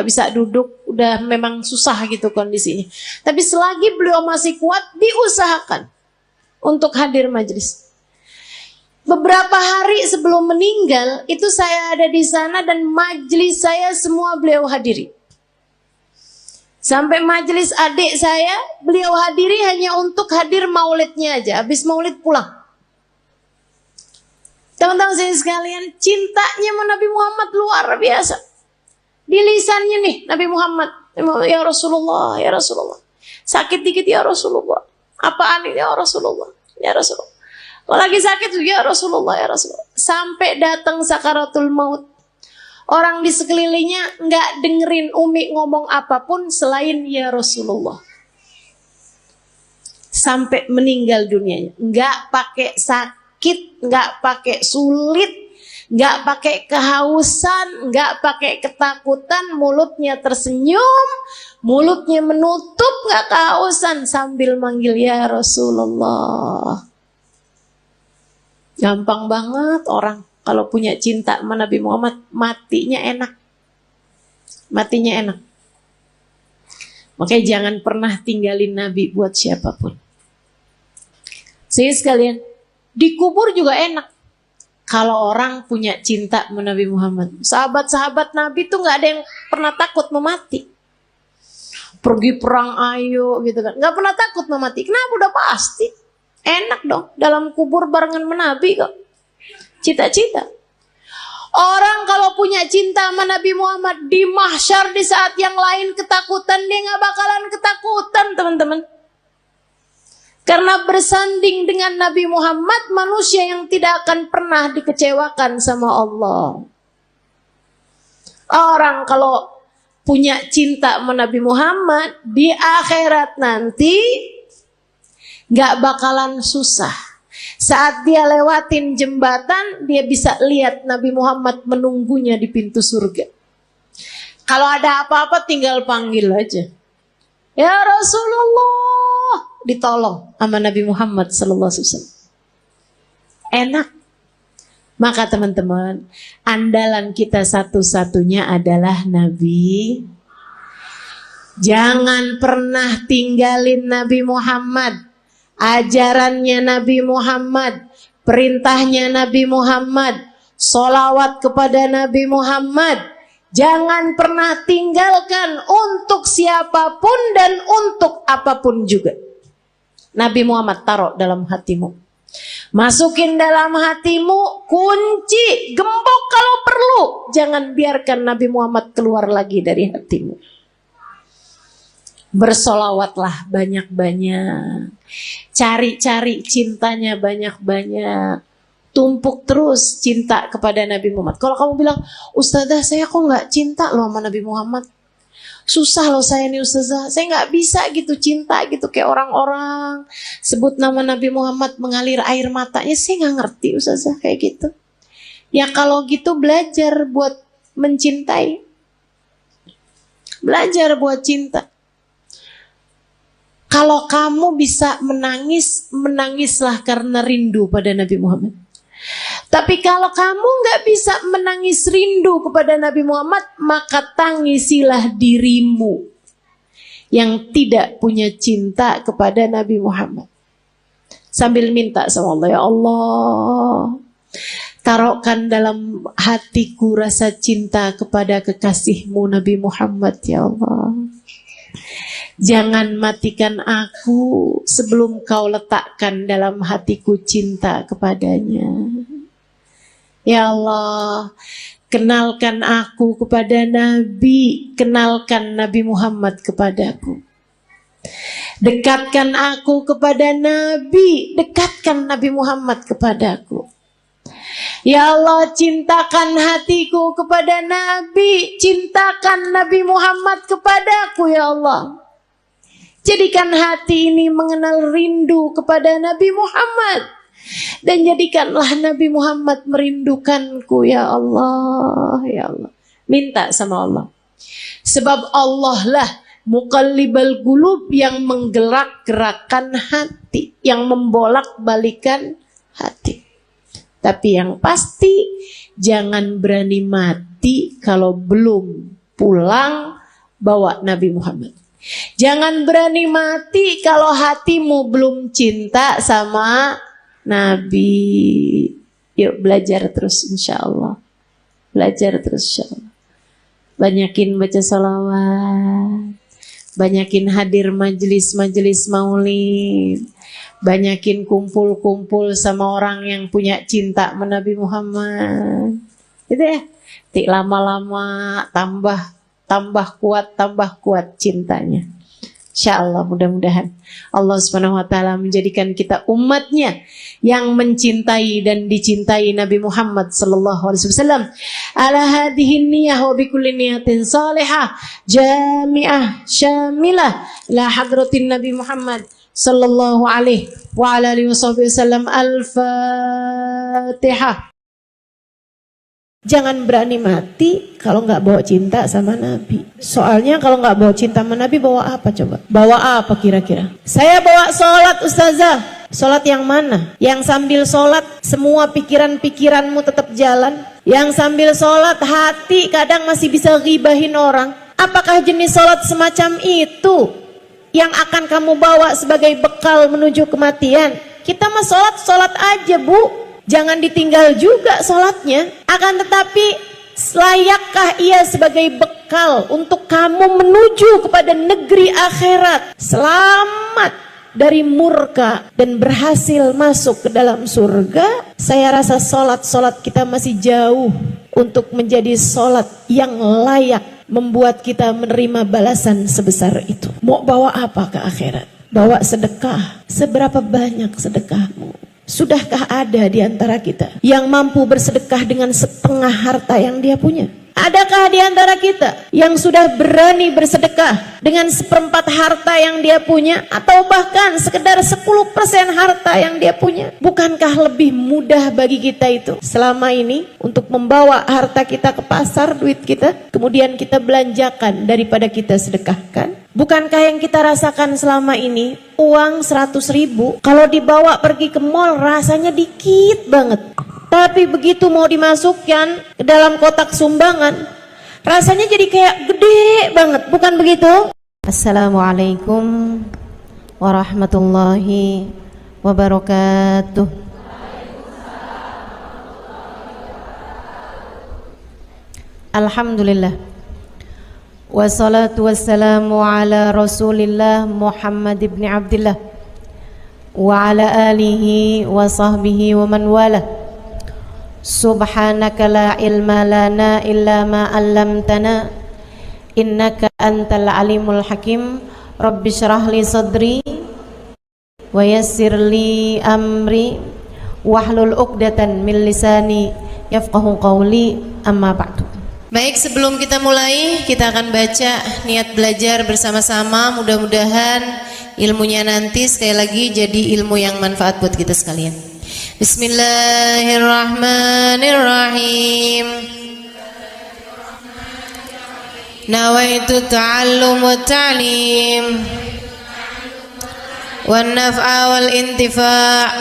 bisa duduk, udah memang susah gitu kondisinya. Tapi selagi beliau masih kuat, diusahakan untuk hadir majelis. Beberapa hari sebelum meninggal, itu saya ada di sana dan majelis saya semua beliau hadiri. Sampai majelis adik saya, beliau hadiri hanya untuk hadir maulidnya aja. Habis maulid pulang. Teman-teman saya sekalian, cintanya sama Nabi Muhammad luar biasa. Di lisannya nih, Nabi Muhammad. Ya Rasulullah, ya Rasulullah. Sakit dikit ya Rasulullah. Apaan ini ya Rasulullah, ya Rasulullah. Kalau lagi sakit ya Rasulullah, ya Rasulullah. Sampai datang sakaratul maut. Orang di sekelilingnya nggak dengerin Umi ngomong apapun selain ya Rasulullah. Sampai meninggal dunianya. Nggak pakai sakit, nggak pakai sulit, nggak pakai kehausan, nggak pakai ketakutan. Mulutnya tersenyum, mulutnya menutup, nggak kehausan sambil manggil ya Rasulullah. Gampang banget orang kalau punya cinta sama Nabi Muhammad, matinya enak. Matinya enak. Makanya jangan pernah tinggalin Nabi buat siapapun. Saya sekalian, dikubur juga enak. Kalau orang punya cinta sama Nabi Muhammad. Sahabat-sahabat Nabi tuh gak ada yang pernah takut memati. Pergi perang ayo gitu kan. Gak pernah takut memati. Kenapa? Udah pasti. Enak dong dalam kubur barengan Nabi kok. Cita-cita. Orang kalau punya cinta sama Nabi Muhammad di mahsyar di saat yang lain ketakutan, dia gak bakalan ketakutan teman-teman. Karena bersanding dengan Nabi Muhammad, manusia yang tidak akan pernah dikecewakan sama Allah. Orang kalau punya cinta sama Nabi Muhammad, di akhirat nanti gak bakalan susah. Saat dia lewatin jembatan, dia bisa lihat Nabi Muhammad menunggunya di pintu surga. Kalau ada apa-apa tinggal panggil aja. Ya Rasulullah, ditolong sama Nabi Muhammad sallallahu alaihi wasallam. Enak. Maka teman-teman, andalan kita satu-satunya adalah Nabi. Jangan pernah tinggalin Nabi Muhammad. Ajarannya Nabi Muhammad, perintahnya Nabi Muhammad, sholawat kepada Nabi Muhammad. Jangan pernah tinggalkan untuk siapapun dan untuk apapun juga. Nabi Muhammad taruh dalam hatimu. Masukin dalam hatimu, kunci, gembok kalau perlu. Jangan biarkan Nabi Muhammad keluar lagi dari hatimu. Bersolawatlah banyak-banyak. Cari-cari cintanya banyak-banyak. Tumpuk terus cinta kepada Nabi Muhammad. Kalau kamu bilang, Ustazah saya kok gak cinta loh sama Nabi Muhammad. Susah loh saya nih Ustazah. Saya gak bisa gitu cinta gitu kayak orang-orang. Sebut nama Nabi Muhammad mengalir air matanya. Saya gak ngerti Ustazah kayak gitu. Ya kalau gitu belajar buat mencintai. Belajar buat cinta. Kalau kamu bisa menangis, menangislah karena rindu pada Nabi Muhammad. Tapi kalau kamu gak bisa menangis rindu kepada Nabi Muhammad, maka tangisilah dirimu yang tidak punya cinta kepada Nabi Muhammad. Sambil minta sama Allah, ya Allah, taruhkan dalam hatiku rasa cinta kepada kekasihmu Nabi Muhammad, ya Allah. Jangan matikan aku sebelum kau letakkan dalam hatiku cinta kepadanya. Ya Allah, kenalkan aku kepada Nabi, kenalkan Nabi Muhammad kepadaku. Dekatkan aku kepada Nabi, dekatkan Nabi Muhammad kepadaku. Ya Allah, cintakan hatiku kepada Nabi, cintakan Nabi Muhammad kepadaku, ya Allah. Jadikan hati ini mengenal rindu kepada Nabi Muhammad. Dan jadikanlah Nabi Muhammad merindukanku, ya Allah, ya Allah. Minta sama Allah. Sebab Allah lah Muqallibal qulub, yang menggerak-gerakkan hati, yang membolak-balikan hati. Tapi yang pasti jangan berani mati kalau belum pulang bawa Nabi Muhammad. Jangan berani mati kalau hatimu belum cinta sama Nabi. Yuk belajar terus insya Allah. Belajar terus insya Allah. Banyakin baca salawat. Banyakin hadir majelis-majelis maulid. Banyakin kumpul-kumpul sama orang yang punya cinta sama Nabi Muhammad. Gitu ya. Tik lama-lama tambah kuat cintanya. Insyaallah mudah-mudahan Allah Subhanahu wa taala menjadikan kita umatnya yang mencintai dan dicintai Nabi Muhammad sallallahu alaihi wasallam. Ala hadhihi niyyah wa bikulli niyatin salihah jami'ah syamilah ila hadratin Nabi Muhammad sallallahu alaihi wa ala alihi wasallam. Al-Fatihah. Jangan berani mati kalau nggak bawa cinta sama Nabi. Soalnya kalau nggak bawa cinta sama Nabi, bawa apa coba? Bawa apa kira-kira? Saya bawa sholat ustazah. Sholat yang mana? Yang sambil sholat semua pikiran-pikiranmu tetap jalan. Yang sambil sholat hati kadang masih bisa ghibahin orang. Apakah jenis sholat semacam itu yang akan kamu bawa sebagai bekal menuju kematian? Kita mah sholat aja bu. Jangan ditinggal juga sholatnya. Akan tetapi layakkah ia sebagai bekal untuk kamu menuju kepada negeri akhirat, selamat dari murka dan berhasil masuk ke dalam surga? Saya rasa sholat kita masih jauh untuk menjadi sholat yang layak membuat kita menerima balasan sebesar itu. Mau bawa apa ke akhirat? Bawa sedekah. Seberapa banyak sedekahmu? Sudahkah ada di antara kita yang mampu bersedekah dengan setengah harta yang dia punya? Adakah di antara kita yang sudah berani bersedekah dengan seperempat harta yang dia punya? Atau bahkan sekedar 10% harta yang dia punya? Bukankah lebih mudah bagi kita itu selama ini untuk membawa harta kita ke pasar, duit kita, kemudian kita belanjakan daripada kita sedekahkan? Bukankah yang kita rasakan selama ini, uang 100.000 kalau dibawa pergi ke mall rasanya dikit banget. Tapi begitu mau dimasukkan ke dalam kotak sumbangan, rasanya jadi kayak gede banget, bukan begitu? Assalamualaikum warahmatullahi wabarakatuh. Alhamdulillah. Wassalatu wassalamu ala Rasulillah Muhammad ibn Abdillah wa ala alihi wa sahbihi wa man wala. Subhanaka la ilma lana illa ma 'allamtana innaka antal alimul hakim. Rabbi shrah li sadri wa yassir li amri wahlul 'uqdatan min lisani yafqahu qawli. Amma ba'du. Baik, sebelum kita mulai, kita akan baca niat belajar bersama-sama. Mudah-mudahan ilmunya nanti sekali lagi jadi ilmu yang manfaat buat kita sekalian. Bismillahirrahmanirrahim. Nawaitu ta'allum wa ta'lim wan naf'a wal intifa'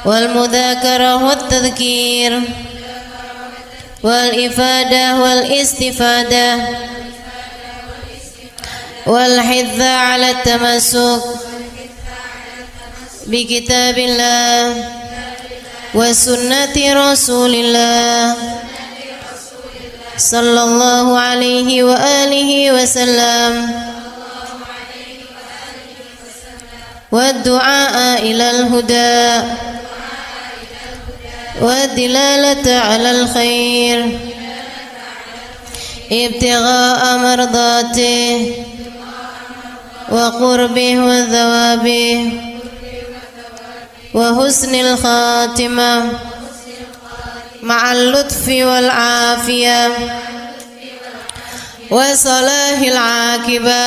wal mudzakarah wat tadhkir wal ifadah wal istifadah wal hidza ala tamassuk bi kitabillah wa sunnati rasulillah sallallahu alaihi wa alihi wasallam wa du'a ilal huda والدلالة على الخير ابتغاء مرضاته وقربه وثوابه وحسن الخاتمة مع اللطف والعافية وصلاح العاقبة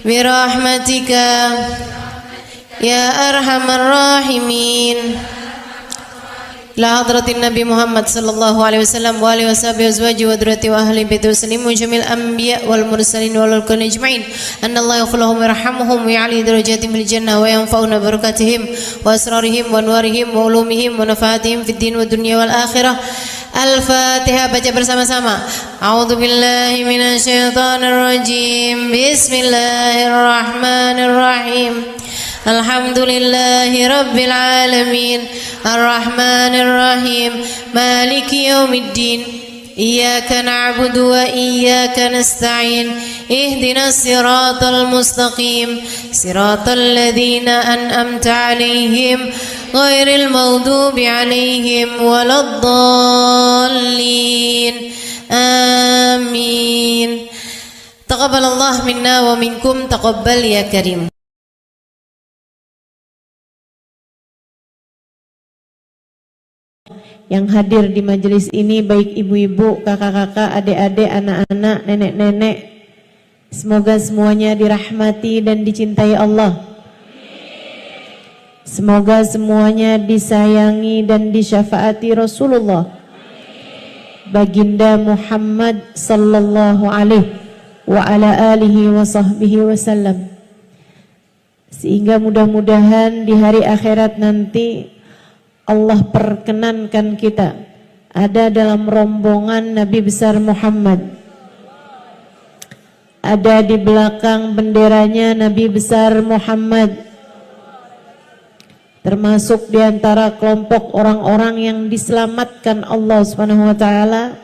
برحمتك يا أرحم الراحمين إلى حضرة النبي محمد صلى الله عليه وسلم وآله وصحبه وأزواجه وذريته وأهل بيته وسلم وجميع الأنبياء والمرسلين والملائكة أجمعين أن الله يغفر لهم ويرحمهم ويعلي درجاتهم في الجنة وينفعنا بركاتهم وأسرارهم وأنوارهم وعلومهم ونفعاتهم في الدين والدنيا والآخرة. Al-Fatihah, baca bersama-sama. A'udzu billahi minasyaitonir rajim. Bismillahirrahmanirrahim. Alhamdulillahi rabbil alamin. Arrahmanir rahim. Maliki yaumiddin. Iyyaka na'budu wa iyyaka nasta'in. Ihdinas siratal mustaqim. Siratal ladzina an'amta 'alaihim ghairil maghdubi 'alaihim waladdallin. Amin. Taqabbalallahu minna wa minkum, taqabbal ya karim. Yang hadir di majelis ini baik ibu-ibu, kakak-kakak, adik-adik, anak-anak, nenek-nenek, semoga semuanya dirahmati dan dicintai Allah. Semoga semuanya disayangi dan disyafaati Rasulullah Baginda Muhammad sallallahu alaihi wa ala alihi wa sahbihi wasallam, sehingga mudah-mudahan di hari akhirat nanti Allah perkenankan kita ada dalam rombongan Nabi besar Muhammad, ada di belakang benderanya Nabi besar Muhammad, termasuk di antara kelompok orang-orang yang diselamatkan Allah Subhanahu wa taala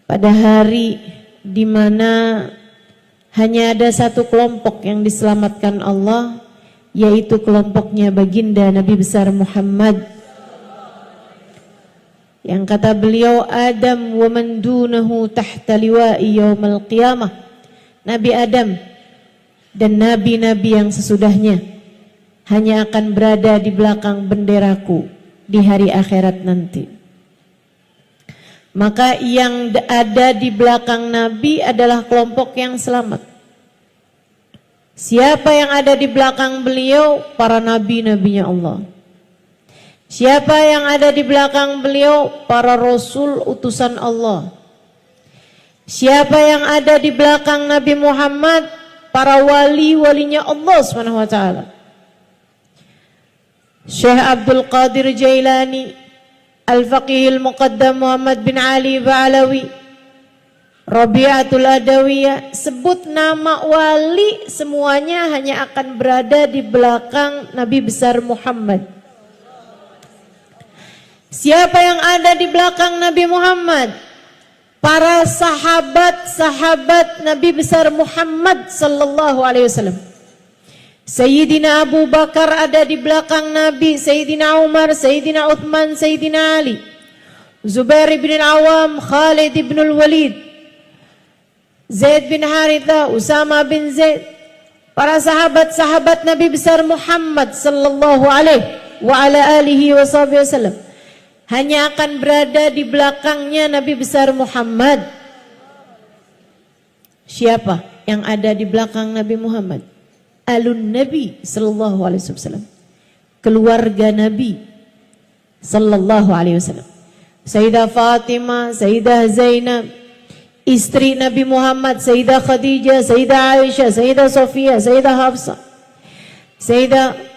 pada hari di mana hanya ada satu kelompok yang diselamatkan Allah, yaitu kelompoknya baginda Nabi besar Muhammad, yang kata beliau, Adam wa man dunahu tahta liwa'i yaumal qiyamah. Nabi Adam dan nabi-nabi yang sesudahnya hanya akan berada di belakang benderaku di hari akhirat nanti. Maka yang ada di belakang Nabi adalah kelompok yang selamat. Siapa yang ada di belakang beliau? Para nabi-nabinya Allah. Siapa yang ada di belakang beliau? Para rasul utusan Allah. Siapa yang ada di belakang Nabi Muhammad? Para wali-walinya Allah Subhanahu wa taala. Syekh Abdul Qadir Jailani, Al-Faqih Al-Muqaddam Muhammad bin Ali Ba'alawi, Rabi'atul Adawiyah, sebut nama wali semuanya hanya akan berada di belakang Nabi besar Muhammad. Siapa yang ada di belakang Nabi Muhammad? Para sahabat-sahabat Nabi besar Muhammad sallallahu alaihi wasallam. Sayyidina Abu Bakar ada di belakang Nabi, Sayyidina Umar, Sayyidina Uthman, Sayyidina Ali, Zubair bin Awam, Khalid bin Walid, Zaid bin Haritha, Usama bin Zaid. Para sahabat-sahabat Nabi besar Muhammad sallallahu alaihi wa ala alihi wasallam hanya akan berada di belakangnya Nabi besar Muhammad. Siapa yang ada di belakang Nabi Muhammad? Alun Nabi sallallahu alaihi wasallam, keluarga Nabi sallallahu alaihi wasallam. Sayyidah Fatimah, Sayyidah Zainab, istri Nabi Muhammad, Sayyidah Khadijah, Sayyidah Aisyah, Sayyidah Sofia, Sayyidah Hafsah, Sayyidah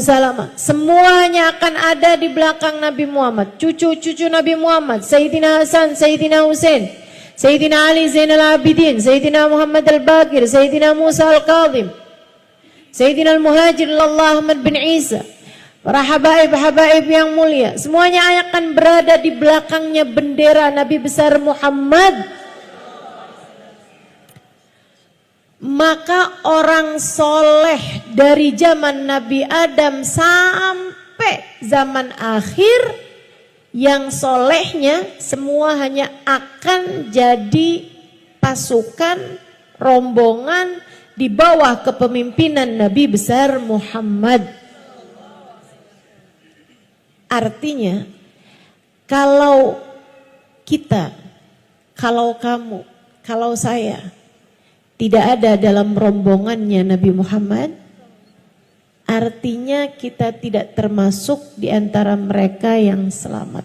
Salamah, semuanya akan ada di belakang Nabi Muhammad. Cucu-cucu Nabi Muhammad, Sayyidina Hasan, Sayyidina Husain, Sayyidina Ali Zainal Abidin, Sayyidina Muhammad Al-Baqir, Sayyidina Musa Al-Kadhim, Sayyidina Al-Muhajir Allah Ahmad bin Isa, para habaib-habaib yang mulia, semuanya akan berada di belakangnya bendera Nabi besar Muhammad. Maka orang soleh dari zaman Nabi Adam sampai zaman akhir, yang solehnya semua hanya akan jadi pasukan, rombongan di bawah kepemimpinan Nabi besar Muhammad. Artinya, kalau kita, kalau kamu, kalau saya tidak ada dalam rombongannya Nabi Muhammad, artinya kita tidak termasuk di antara mereka yang selamat.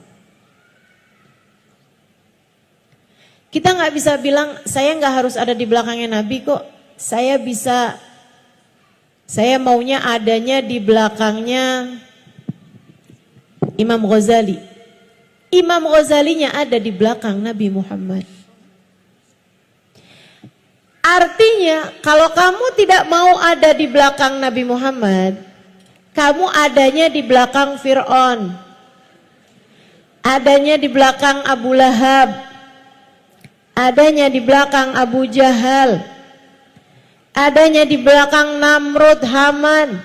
Kita nggak bisa bilang, saya nggak harus ada di belakangnya Nabi kok. Saya maunya adanya di belakangnya Imam Ghazali. Imam Ghazalinya ada di belakang Nabi Muhammad. Artinya kalau kamu tidak mau ada di belakang Nabi Muhammad, kamu adanya di belakang Fir'aun, adanya di belakang Abu Lahab, adanya di belakang Abu Jahal, adanya di belakang Namrud, Haman,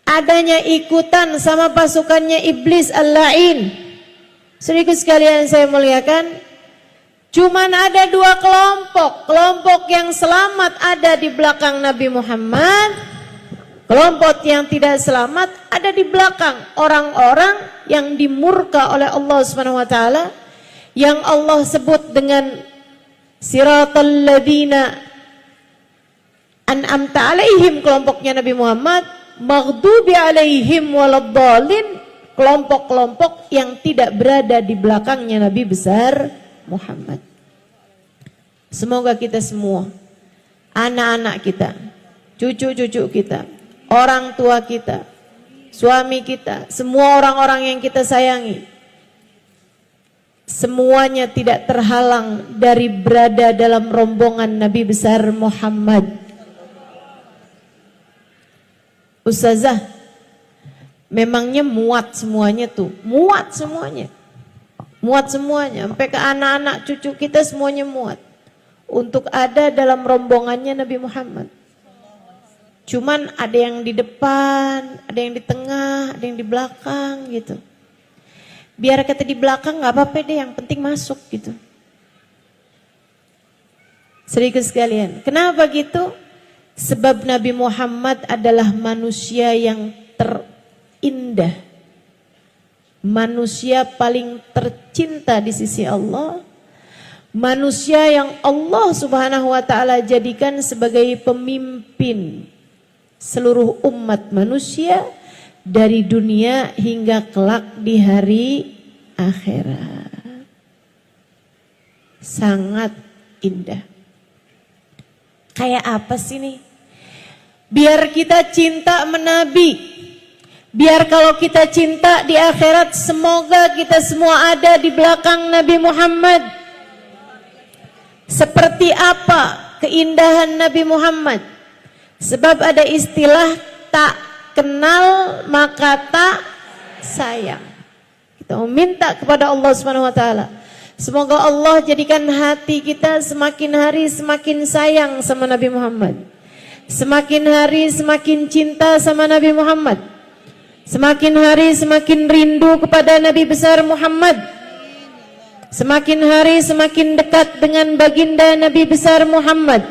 adanya ikutan sama pasukannya Iblis Al-La'in. Saudaraku sekalian saya muliakan, cuman ada dua kelompok. Kelompok yang selamat ada di belakang Nabi Muhammad. Kelompok yang tidak selamat ada di belakang orang-orang yang dimurka oleh Allah Subhanahu wa taala, yang Allah sebut dengan siratal ladzina an'amta alaihim, kelompoknya Nabi Muhammad, maghdubi alaihim waladdallin, kelompok-kelompok yang tidak berada di belakangnya Nabi besar Muhammad. Semoga kita semua, anak-anak kita, cucu-cucu kita, orang tua kita, suami kita, semua orang-orang yang kita sayangi, semuanya tidak terhalang dari berada dalam rombongan Nabi besar Muhammad. Ustazah, memangnya muat semuanya tuh, muat semuanya. Muat semuanya, sampai ke anak-anak cucu kita semuanya muat untuk ada dalam rombongannya Nabi Muhammad. Cuman ada yang di depan, ada yang di tengah, ada yang di belakang gitu. Biar kata di belakang gak apa-apa deh, yang penting masuk gitu. Saudaraku sekalian, kenapa gitu? Sebab Nabi Muhammad adalah manusia yang terindah, manusia paling tercinta di sisi Allah, manusia yang Allah Subhanahu wa taala jadikan sebagai pemimpin seluruh umat manusia dari dunia hingga kelak di hari akhirat. Sangat indah. Kayak apa sih nih? Biar kita cinta menabi. Biar kalau kita cinta di akhirat, semoga kita semua ada di belakang Nabi Muhammad. Seperti apa keindahan Nabi Muhammad? Sebab ada istilah tak kenal maka tak sayang. Kita meminta kepada Allah Subhanahu wa taala, semoga Allah jadikan hati kita semakin hari semakin sayang sama Nabi Muhammad. Semakin hari semakin cinta sama Nabi Muhammad. Semakin hari semakin rindu kepada Nabi besar Muhammad. Semakin hari semakin dekat dengan baginda Nabi besar Muhammad.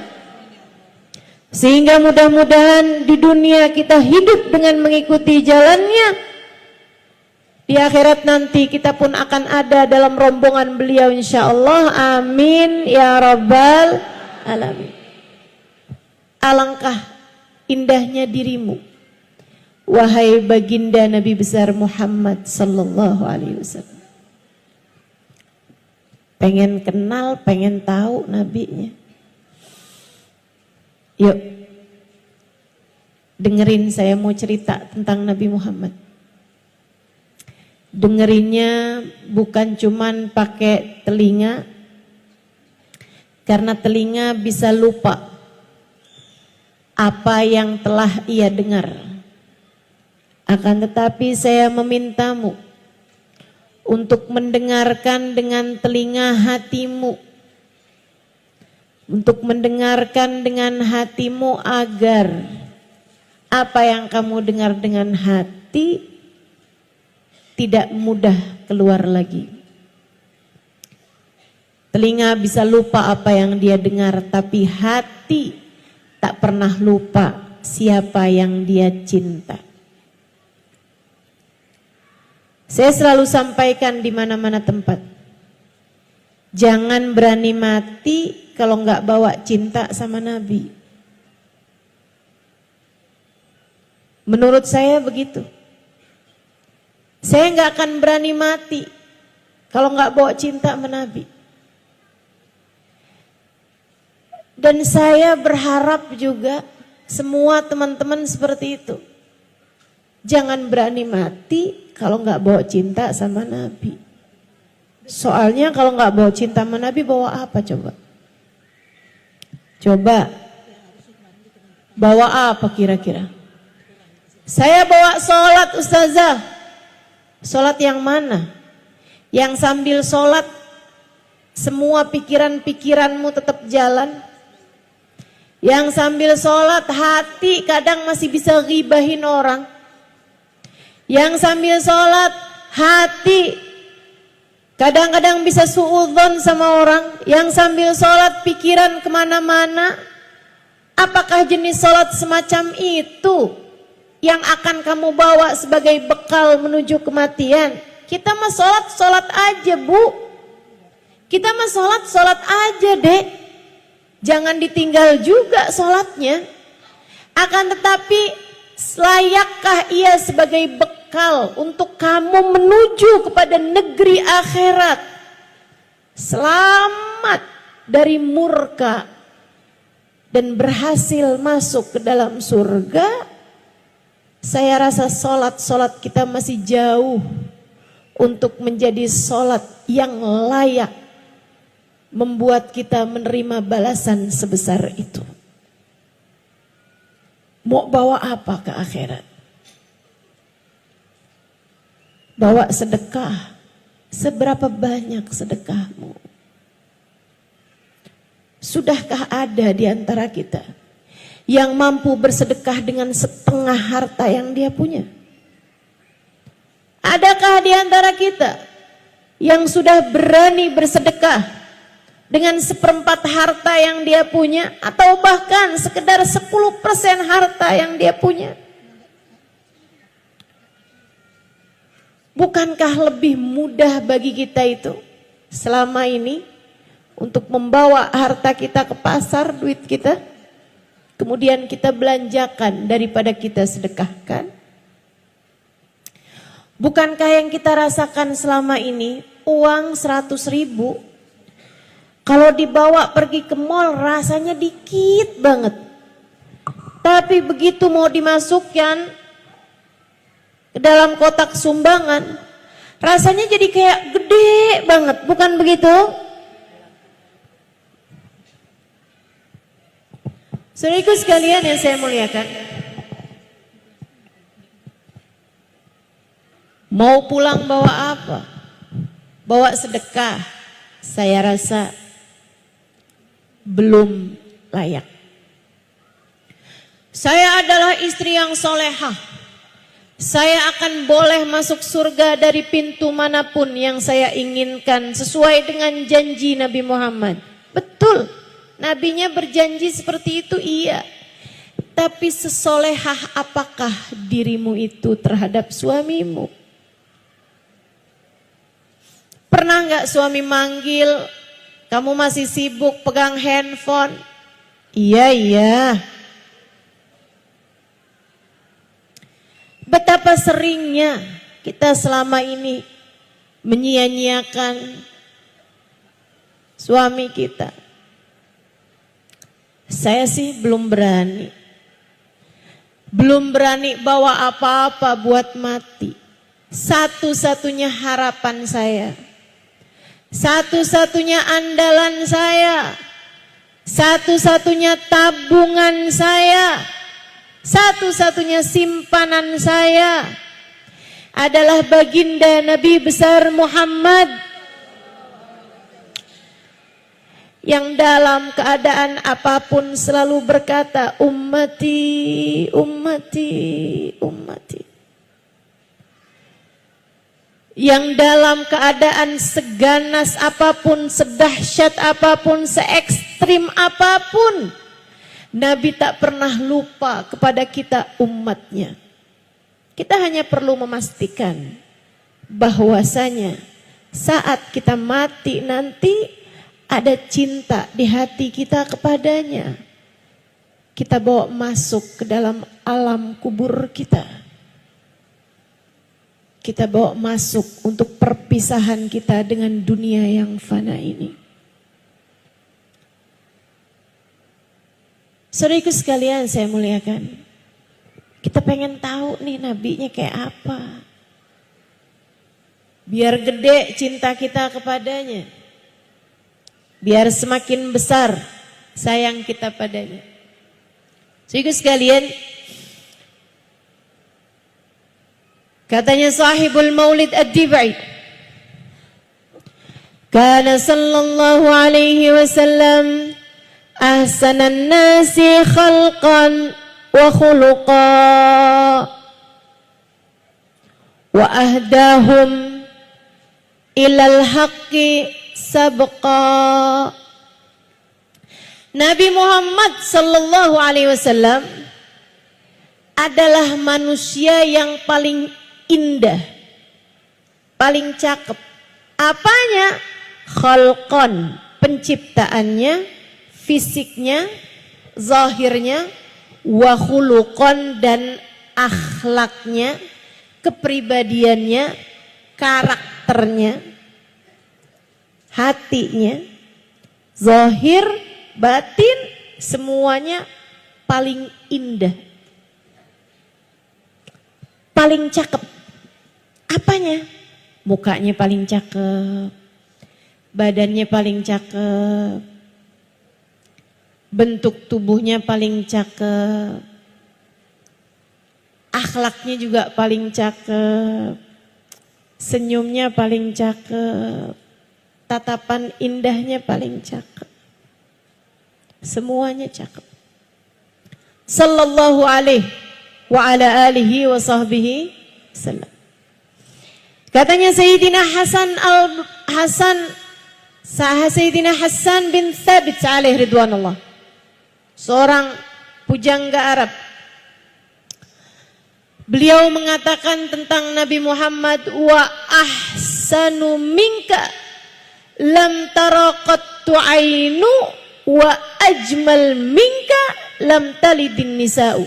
Sehingga mudah-mudahan di dunia kita hidup dengan mengikuti jalannya. Di akhirat nanti kita pun akan ada dalam rombongan beliau insyaallah. Amin ya rabbal alamin. Alangkah indahnya dirimu, wahai baginda Nabi besar Muhammad sallallahu alaihi wasallam. Pengen kenal, pengen tahu nabinya. Yuk, dengerin saya mau cerita tentang Nabi Muhammad. Dengerinnya bukan cuman pakai telinga, karena telinga bisa lupa apa yang telah ia dengar. Akan tetapi saya memintamu untuk mendengarkan dengan telinga hatimu, untuk mendengarkan dengan hatimu agar apa yang kamu dengar dengan hati tidak mudah keluar lagi. Telinga bisa lupa apa yang dia dengar, tapi hati tak pernah lupa siapa yang dia cinta. Saya selalu sampaikan di mana-mana tempat, jangan berani mati kalau nggak bawa cinta sama Nabi. Menurut saya begitu. Saya nggak akan berani mati kalau nggak bawa cinta sama Nabi. Dan saya berharap juga semua teman-teman seperti itu. Jangan berani mati kalau nggak bawa cinta sama Nabi. Soalnya kalau nggak bawa cinta sama Nabi, bawa apa coba? Coba. Bawa apa kira-kira? Saya bawa sholat ustazah. Sholat yang mana? Yang sambil sholat semua pikiran-pikiranmu tetap jalan. Yang sambil sholat hati kadang masih bisa ghibahin orang. Yang sambil sholat hati kadang-kadang bisa suudzon sama orang. Yang sambil sholat pikiran kemana-mana. Apakah jenis sholat semacam itu yang akan kamu bawa sebagai bekal menuju kematian? Kita mah sholat aja bu. Kita mah sholat aja dek. Jangan ditinggal juga sholatnya. Akan tetapi layakkah ia sebagai bekal untuk kamu menuju kepada negeri akhirat? Selamat dari murka dan berhasil masuk ke dalam surga. Saya rasa sholat kita masih jauh untuk menjadi sholat yang layak membuat kita menerima balasan sebesar itu. Mau bawa apa ke akhirat? Bawa sedekah. Seberapa banyak sedekahmu? Sudahkah ada di antara kita yang mampu bersedekah dengan setengah harta yang dia punya? Adakah di antara kita yang sudah berani bersedekah dengan 1/4 harta yang dia punya, atau bahkan sekedar 10% harta yang dia punya? Bukankah lebih mudah bagi kita itu selama ini untuk membawa harta kita ke pasar, duit kita, kemudian kita belanjakan daripada kita sedekahkan? Bukankah yang kita rasakan selama ini, uang 100.000 kalau dibawa pergi ke mall rasanya dikit banget. Tapi begitu mau dimasukkan ke dalam kotak sumbangan, rasanya jadi kayak gede banget, bukan begitu? Saudaraku sekalian yang saya muliakan, mau pulang bawa apa? Bawa sedekah, saya rasa belum layak. Saya adalah istri yang solehah. Saya akan boleh masuk surga dari pintu manapun yang saya inginkan sesuai dengan janji Nabi Muhammad. Betul, Nabinya berjanji seperti itu, iya. Tapi sesolehah apakah dirimu itu terhadap suamimu? Pernah nggak suami manggil, kamu masih sibuk pegang handphone? Iya. Betapa seringnya kita selama ini menyia-nyiakan suami kita. Saya sih belum berani bawa apa-apa buat mati. Satu-satunya harapan saya, satu-satunya andalan saya, satu-satunya tabungan saya, satu-satunya simpanan saya adalah baginda Nabi besar Muhammad, yang dalam keadaan apapun selalu berkata, ummati, ummati, ummati. Yang dalam keadaan seganas apapun, sedahsyat apapun, se-ekstrim apapun, Nabi tak pernah lupa kepada kita umatnya. Kita hanya perlu memastikan bahwasanya saat kita mati nanti ada cinta di hati kita kepadanya. kita bawa masuk ke dalam alam kubur kita. Kita bawa masuk untuk perpisahan kita dengan dunia yang fana ini. Saudaraku sekalian saya muliakan, kita pengen tahu nih nabinya kayak apa. Biar gede cinta kita kepadanya. Biar semakin besar sayang kita padanya. Saudaraku sekalian, katanya sahibul maulid ad-dibai, kana sallallahu alaihi wasallam ahsanan nasi khalqan wa khuluqa wa ahdahum ilal haqqi sabqa. Nabi Muhammad sallallahu alaihi wasallam adalah manusia yang paling indah, paling cakep. Apanya? Khalqan, penciptaannya, fisiknya, zahirnya, wa khuluqan, dan akhlaknya, kepribadiannya, karakternya, hatinya, zahir, batin, semuanya paling indah, paling cakep. Apanya? Mukanya paling cakep, badannya paling cakep, bentuk tubuhnya paling cakep, akhlaknya juga paling cakep, senyumnya paling cakep, tatapan indahnya paling cakep. Semuanya cakep. Sallallahu alaihi wa ala alihi wa sahbihi sallam. Katanya Sayyidina Sayyidina Hasan bin Thabit alaihi ridwanullah, seorang pujangga Arab. Beliau mengatakan tentang Nabi Muhammad, wa ahsanu minka lam tara qattu ainu wa ajmal minka lam talidin nisa'u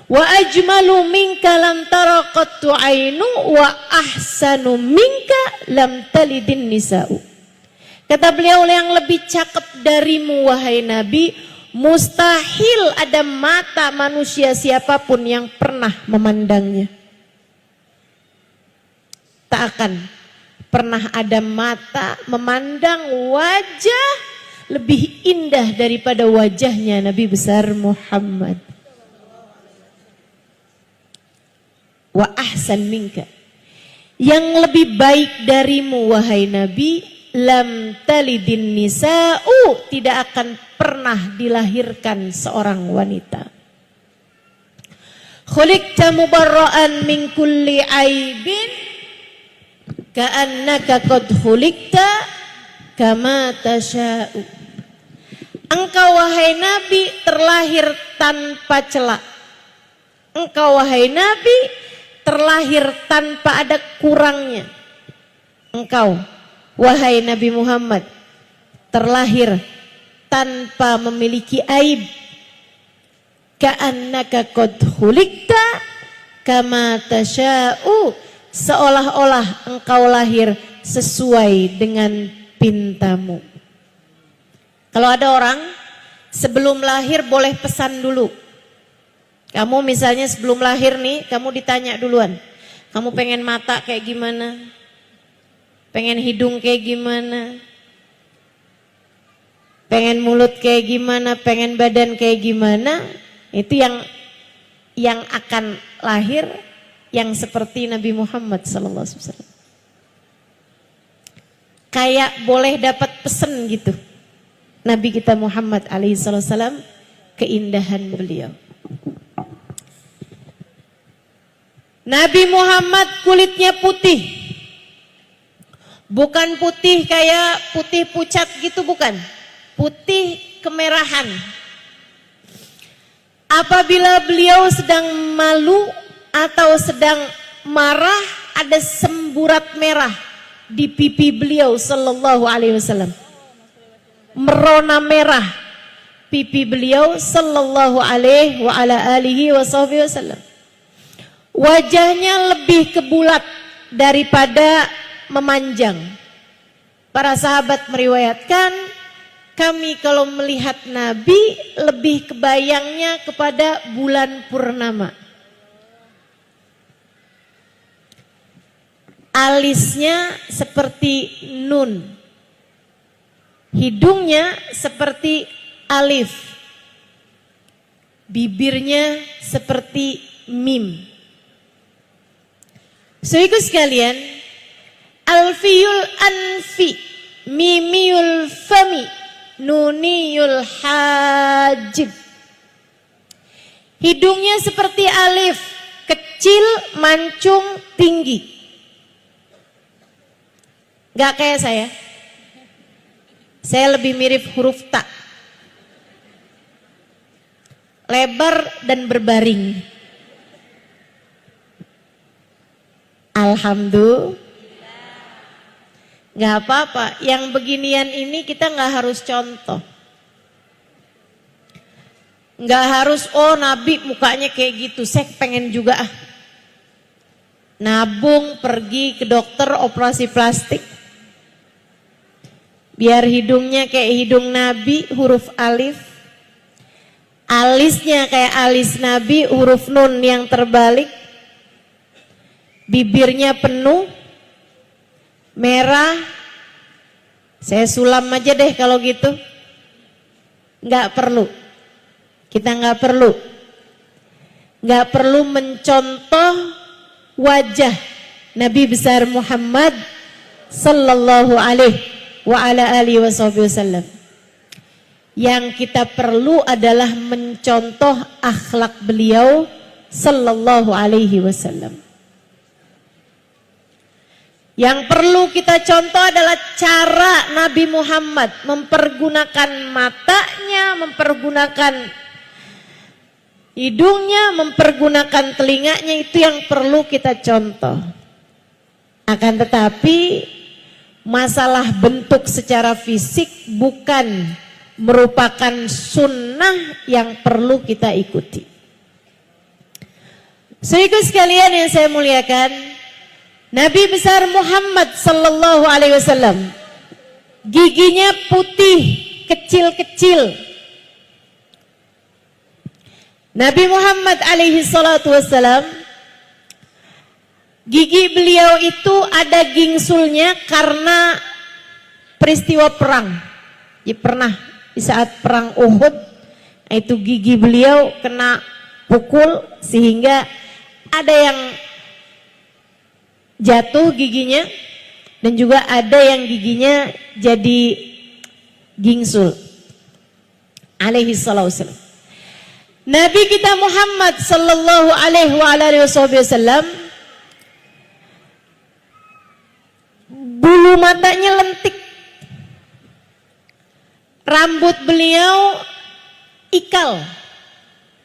wa ajmalu minka lam tara qattu ainu wa ahsanu minka lam talidin nisa'u. Kata beliau, yang lebih cakep darimu wahai Nabi, mustahil ada mata manusia siapapun yang pernah memandangnya. Tak akan pernah ada mata memandang wajah lebih indah daripada wajahnya Nabi besar Muhammad. Wa ahsan minka, yang lebih baik darimu wahai Nabi, lam talidin nisa'u, tidak akan pernah dilahirkan seorang wanita. Khuliqta mubarra'an min kulli aibin ka'annaka qad khuliqta kama tasha'u. Engkau wahai Nabi terlahir tanpa celah. Engkau wahai Nabi terlahir tanpa ada kurangnya. Engkau wahai Nabi Muhammad terlahir tanpa memiliki aib. Ka'annaka qad khuliqta kama tasha'u, seolah-olah engkau lahir sesuai dengan pintamu. Kalau ada orang sebelum lahir boleh pesan dulu. Kamu misalnya sebelum lahir nih, kamu ditanya duluan, kamu pengen mata kayak gimana? Pengen hidung kayak gimana? Pengen mulut kayak gimana? Pengen badan kayak gimana? Itu yang akan lahir yang seperti Nabi Muhammad SAW. Kayak boleh dapat pesan gitu. Nabi kita Muhammad SAW, keindahan beliau. Nabi Muhammad kulitnya putih. Bukan putih kayak putih pucat gitu, bukan. Putih kemerahan. Apabila beliau sedang malu atau sedang marah, ada semburat merah di pipi beliau sallallahu alaihi wasallam. Merona merah pipi beliau sallallahu alaihi wa ala alihi wasallam. Wajahnya lebih kebulat daripada memanjang. Para sahabat meriwayatkan, kami kalau melihat Nabi lebih kebayangnya kepada bulan purnama. Alisnya seperti nun, hidungnya seperti alif, bibirnya seperti mim. Saudaraku sekalian, alfiyul anfi, mimiyul fami, nuniyul hajib. Hidungnya seperti alif, kecil, mancung, tinggi. Gak kayak saya. Saya lebih mirip huruf ta. Lebar dan berbaring. Alhamdulillah. Gak apa-apa. Yang beginian ini kita gak harus contoh. Gak harus, oh Nabi mukanya kayak gitu, saya pengen juga. Nabung, pergi ke dokter, operasi plastik. Biar hidungnya kayak hidung Nabi, huruf alif. Alisnya kayak alis Nabi, huruf nun yang terbalik. Bibirnya penuh, merah. Saya sulam aja deh kalau gitu. Nggak perlu. Kita nggak perlu. Nggak perlu mencontoh wajah Nabi besar Muhammad sallallahu alaihi wa ala alihi wasallam. Yang kita perlu adalah mencontoh akhlak beliau sallallahu alaihi wasallam. Yang perlu kita contoh adalah cara Nabi Muhammad mempergunakan matanya, mempergunakan hidungnya, mempergunakan telinganya. Itu yang perlu kita contoh. Akan tetapi masalah bentuk secara fisik bukan merupakan sunnah yang perlu kita ikuti. Saudaraku sekalian yang saya muliakan, Nabi besar Muhammad sallallahu alaihi wasallam giginya putih, kecil-kecil. Nabi Muhammad alaihi salatu wasallam, gigi beliau itu ada gingsulnya karena peristiwa perang. Ya, pernah di saat perang Uhud, itu gigi beliau kena pukul sehingga ada yang jatuh giginya dan juga ada yang giginya jadi gingsul. Alaihi salatu wasallam. Nabi kita Muhammad sallallahu alaihi wasallam bulu matanya lentik. Rambut beliau ikal.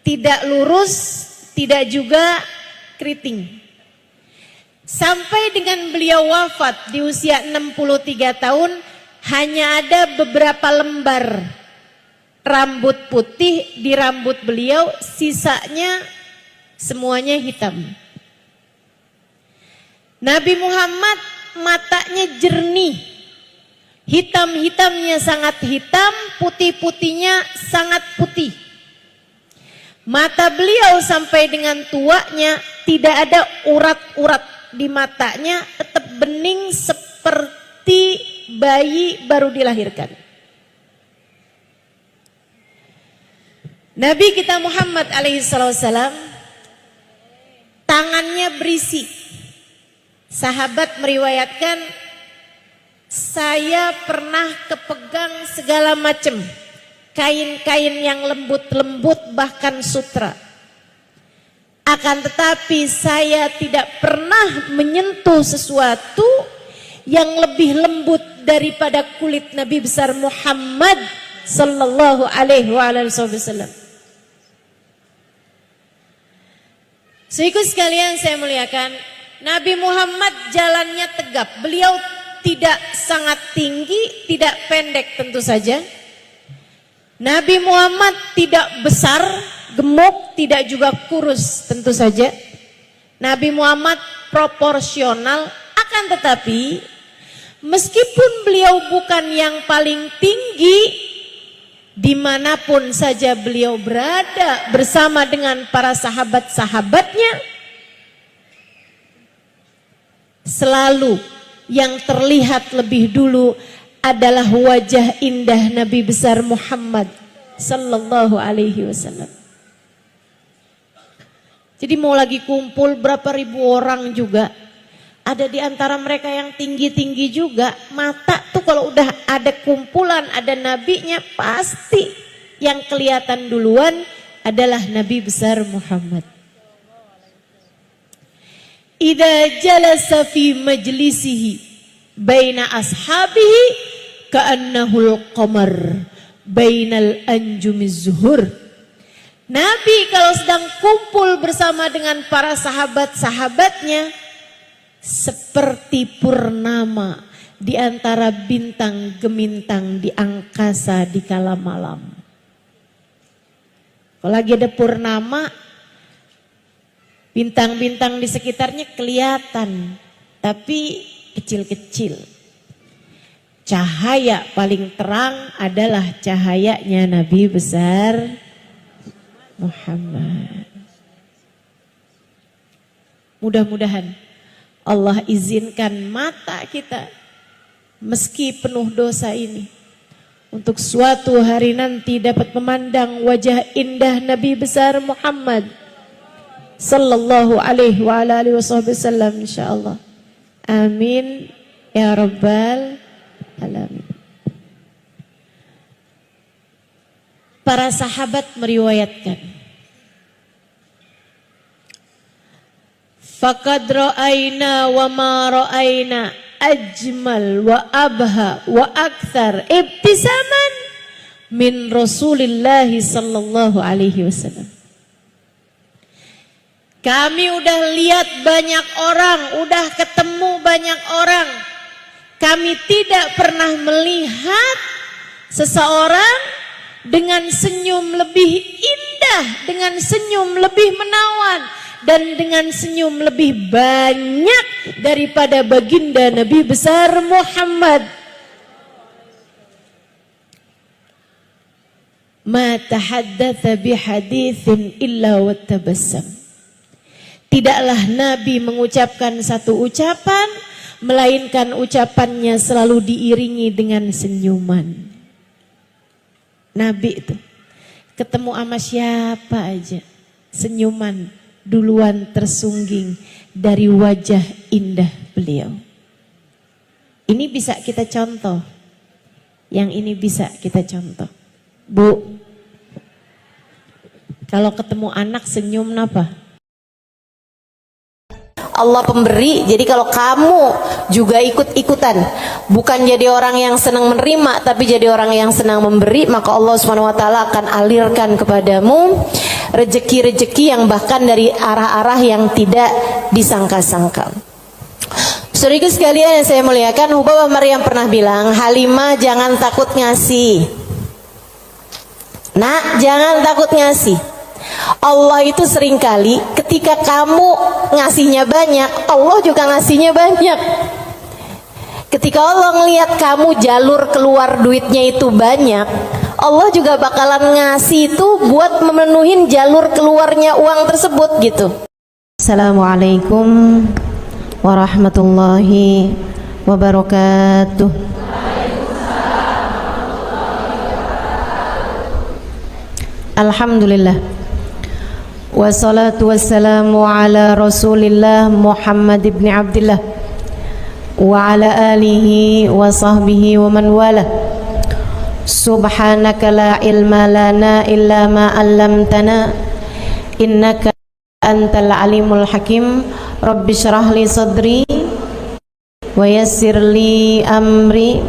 Tidak lurus, tidak juga keriting. Sampai dengan beliau wafat di usia 63 tahun, hanya ada beberapa lembar rambut putih di rambut beliau, sisanya semuanya hitam. Nabi Muhammad matanya jernih, hitam-hitamnya sangat hitam, putih-putihnya sangat putih. Mata beliau sampai dengan tuanya tidak ada urat-urat di matanya, tetap bening seperti bayi baru dilahirkan. Nabi kita Muhammad alaihi salam tangannya berisi. Sahabat meriwayatkan, saya pernah kepegang segala macam kain-kain yang lembut-lembut, bahkan sutra. Akan tetapi saya tidak pernah menyentuh sesuatu yang lebih lembut daripada kulit Nabi besar Muhammad sallallahu alaihi wasallam. Saudaraku sekalian saya muliakan, Nabi Muhammad jalannya tegap. Beliau tidak sangat tinggi, tidak pendek tentu saja. Nabi Muhammad tidak besar, gemuk, tidak juga kurus tentu saja. Nabi Muhammad proporsional, akan tetapi meskipun beliau bukan yang paling tinggi, dimanapun saja beliau berada bersama dengan para sahabat-sahabatnya, selalu yang terlihat lebih dulu adalah wajah indah Nabi besar Muhammad sallallahu alaihi wasallam. Jadi mau lagi kumpul berapa ribu orang juga, ada di antara mereka yang tinggi-tinggi juga, mata tuh kalau udah ada kumpulan, ada nabinya, pasti yang kelihatan duluan adalah Nabi besar Muhammad. Idza jalasa fi majlisihi baina ashabihi ka'annahul qamar bainal anjumiz zuhur. Nabi kalau sedang kumpul bersama dengan para sahabat-sahabatnya seperti purnama di antara bintang gemintang di angkasa di kala malam. Kalau lagi ada purnama, bintang-bintang di sekitarnya kelihatan, tapi kecil-kecil. Cahaya paling terang adalah cahayanya Nabi besar Muhammad. Mudah-mudahan Allah izinkan mata kita meski penuh dosa ini untuk suatu hari nanti dapat memandang wajah indah Nabi besar Muhammad sallallahu alaihi wa alihi wasallam insyaallah. Amin ya rabbal alamin. Para sahabat meriwayatkan, faqad ra'ayna wa ma ra'ayna ajmal wa abha wa akthar ibtisaman min Rasulillah sallallahu alaihi wasallam. Kami udah lihat banyak orang, udah ketemu banyak orang. Kami tidak pernah melihat seseorang dengan senyum lebih indah, dengan senyum lebih menawan, dan dengan senyum lebih banyak daripada baginda Nabi besar Muhammad. Ma tahaddatsa bihaditsin illa wattabassam. Tidaklah Nabi mengucapkan satu ucapan, melainkan ucapannya selalu diiringi dengan senyuman. Nabi itu ketemu sama siapa aja, senyuman duluan tersungging dari wajah indah beliau. Ini bisa kita contoh, yang ini bisa kita contoh. Bu, kalau ketemu anak senyum napa? Allah pemberi, jadi kalau kamu juga ikut-ikutan, bukan jadi orang yang senang menerima, tapi jadi orang yang senang memberi, maka Allah SWT akan alirkan kepadamu rezeki-rezeki yang bahkan dari arah-arah yang tidak disangka-sangka. Saudaraku sekalian yang saya muliakan, Hubabah Maryam pernah bilang, Halimah jangan takut ngasih. Nak, jangan takut ngasih. Allah itu seringkali ketika kamu ngasihnya banyak, Allah juga ngasihnya banyak. Ketika Allah ngelihat kamu jalur keluar duitnya itu banyak, Allah juga bakalan ngasih itu buat memenuhin jalur keluarnya uang tersebut gitu. Assalamualaikum warahmatullahi wabarakatuh. Alhamdulillah. Wassalatu wassalamu ala Rasulillah Muhammad ibn Abdillah wa ala alihi wa sahbihi wa man wala. Subhanaka la ilma lana illa ma 'allamtana innaka antal alimul hakim. Rabbi shrah li sadri wa yassir li amri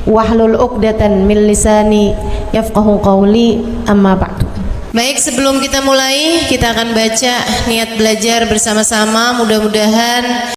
wahlul 'uqdatan min lisani yafqahu qawli. Amma ba'du. Baik, sebelum kita mulai, kita akan baca niat belajar bersama-sama. Mudah-mudahan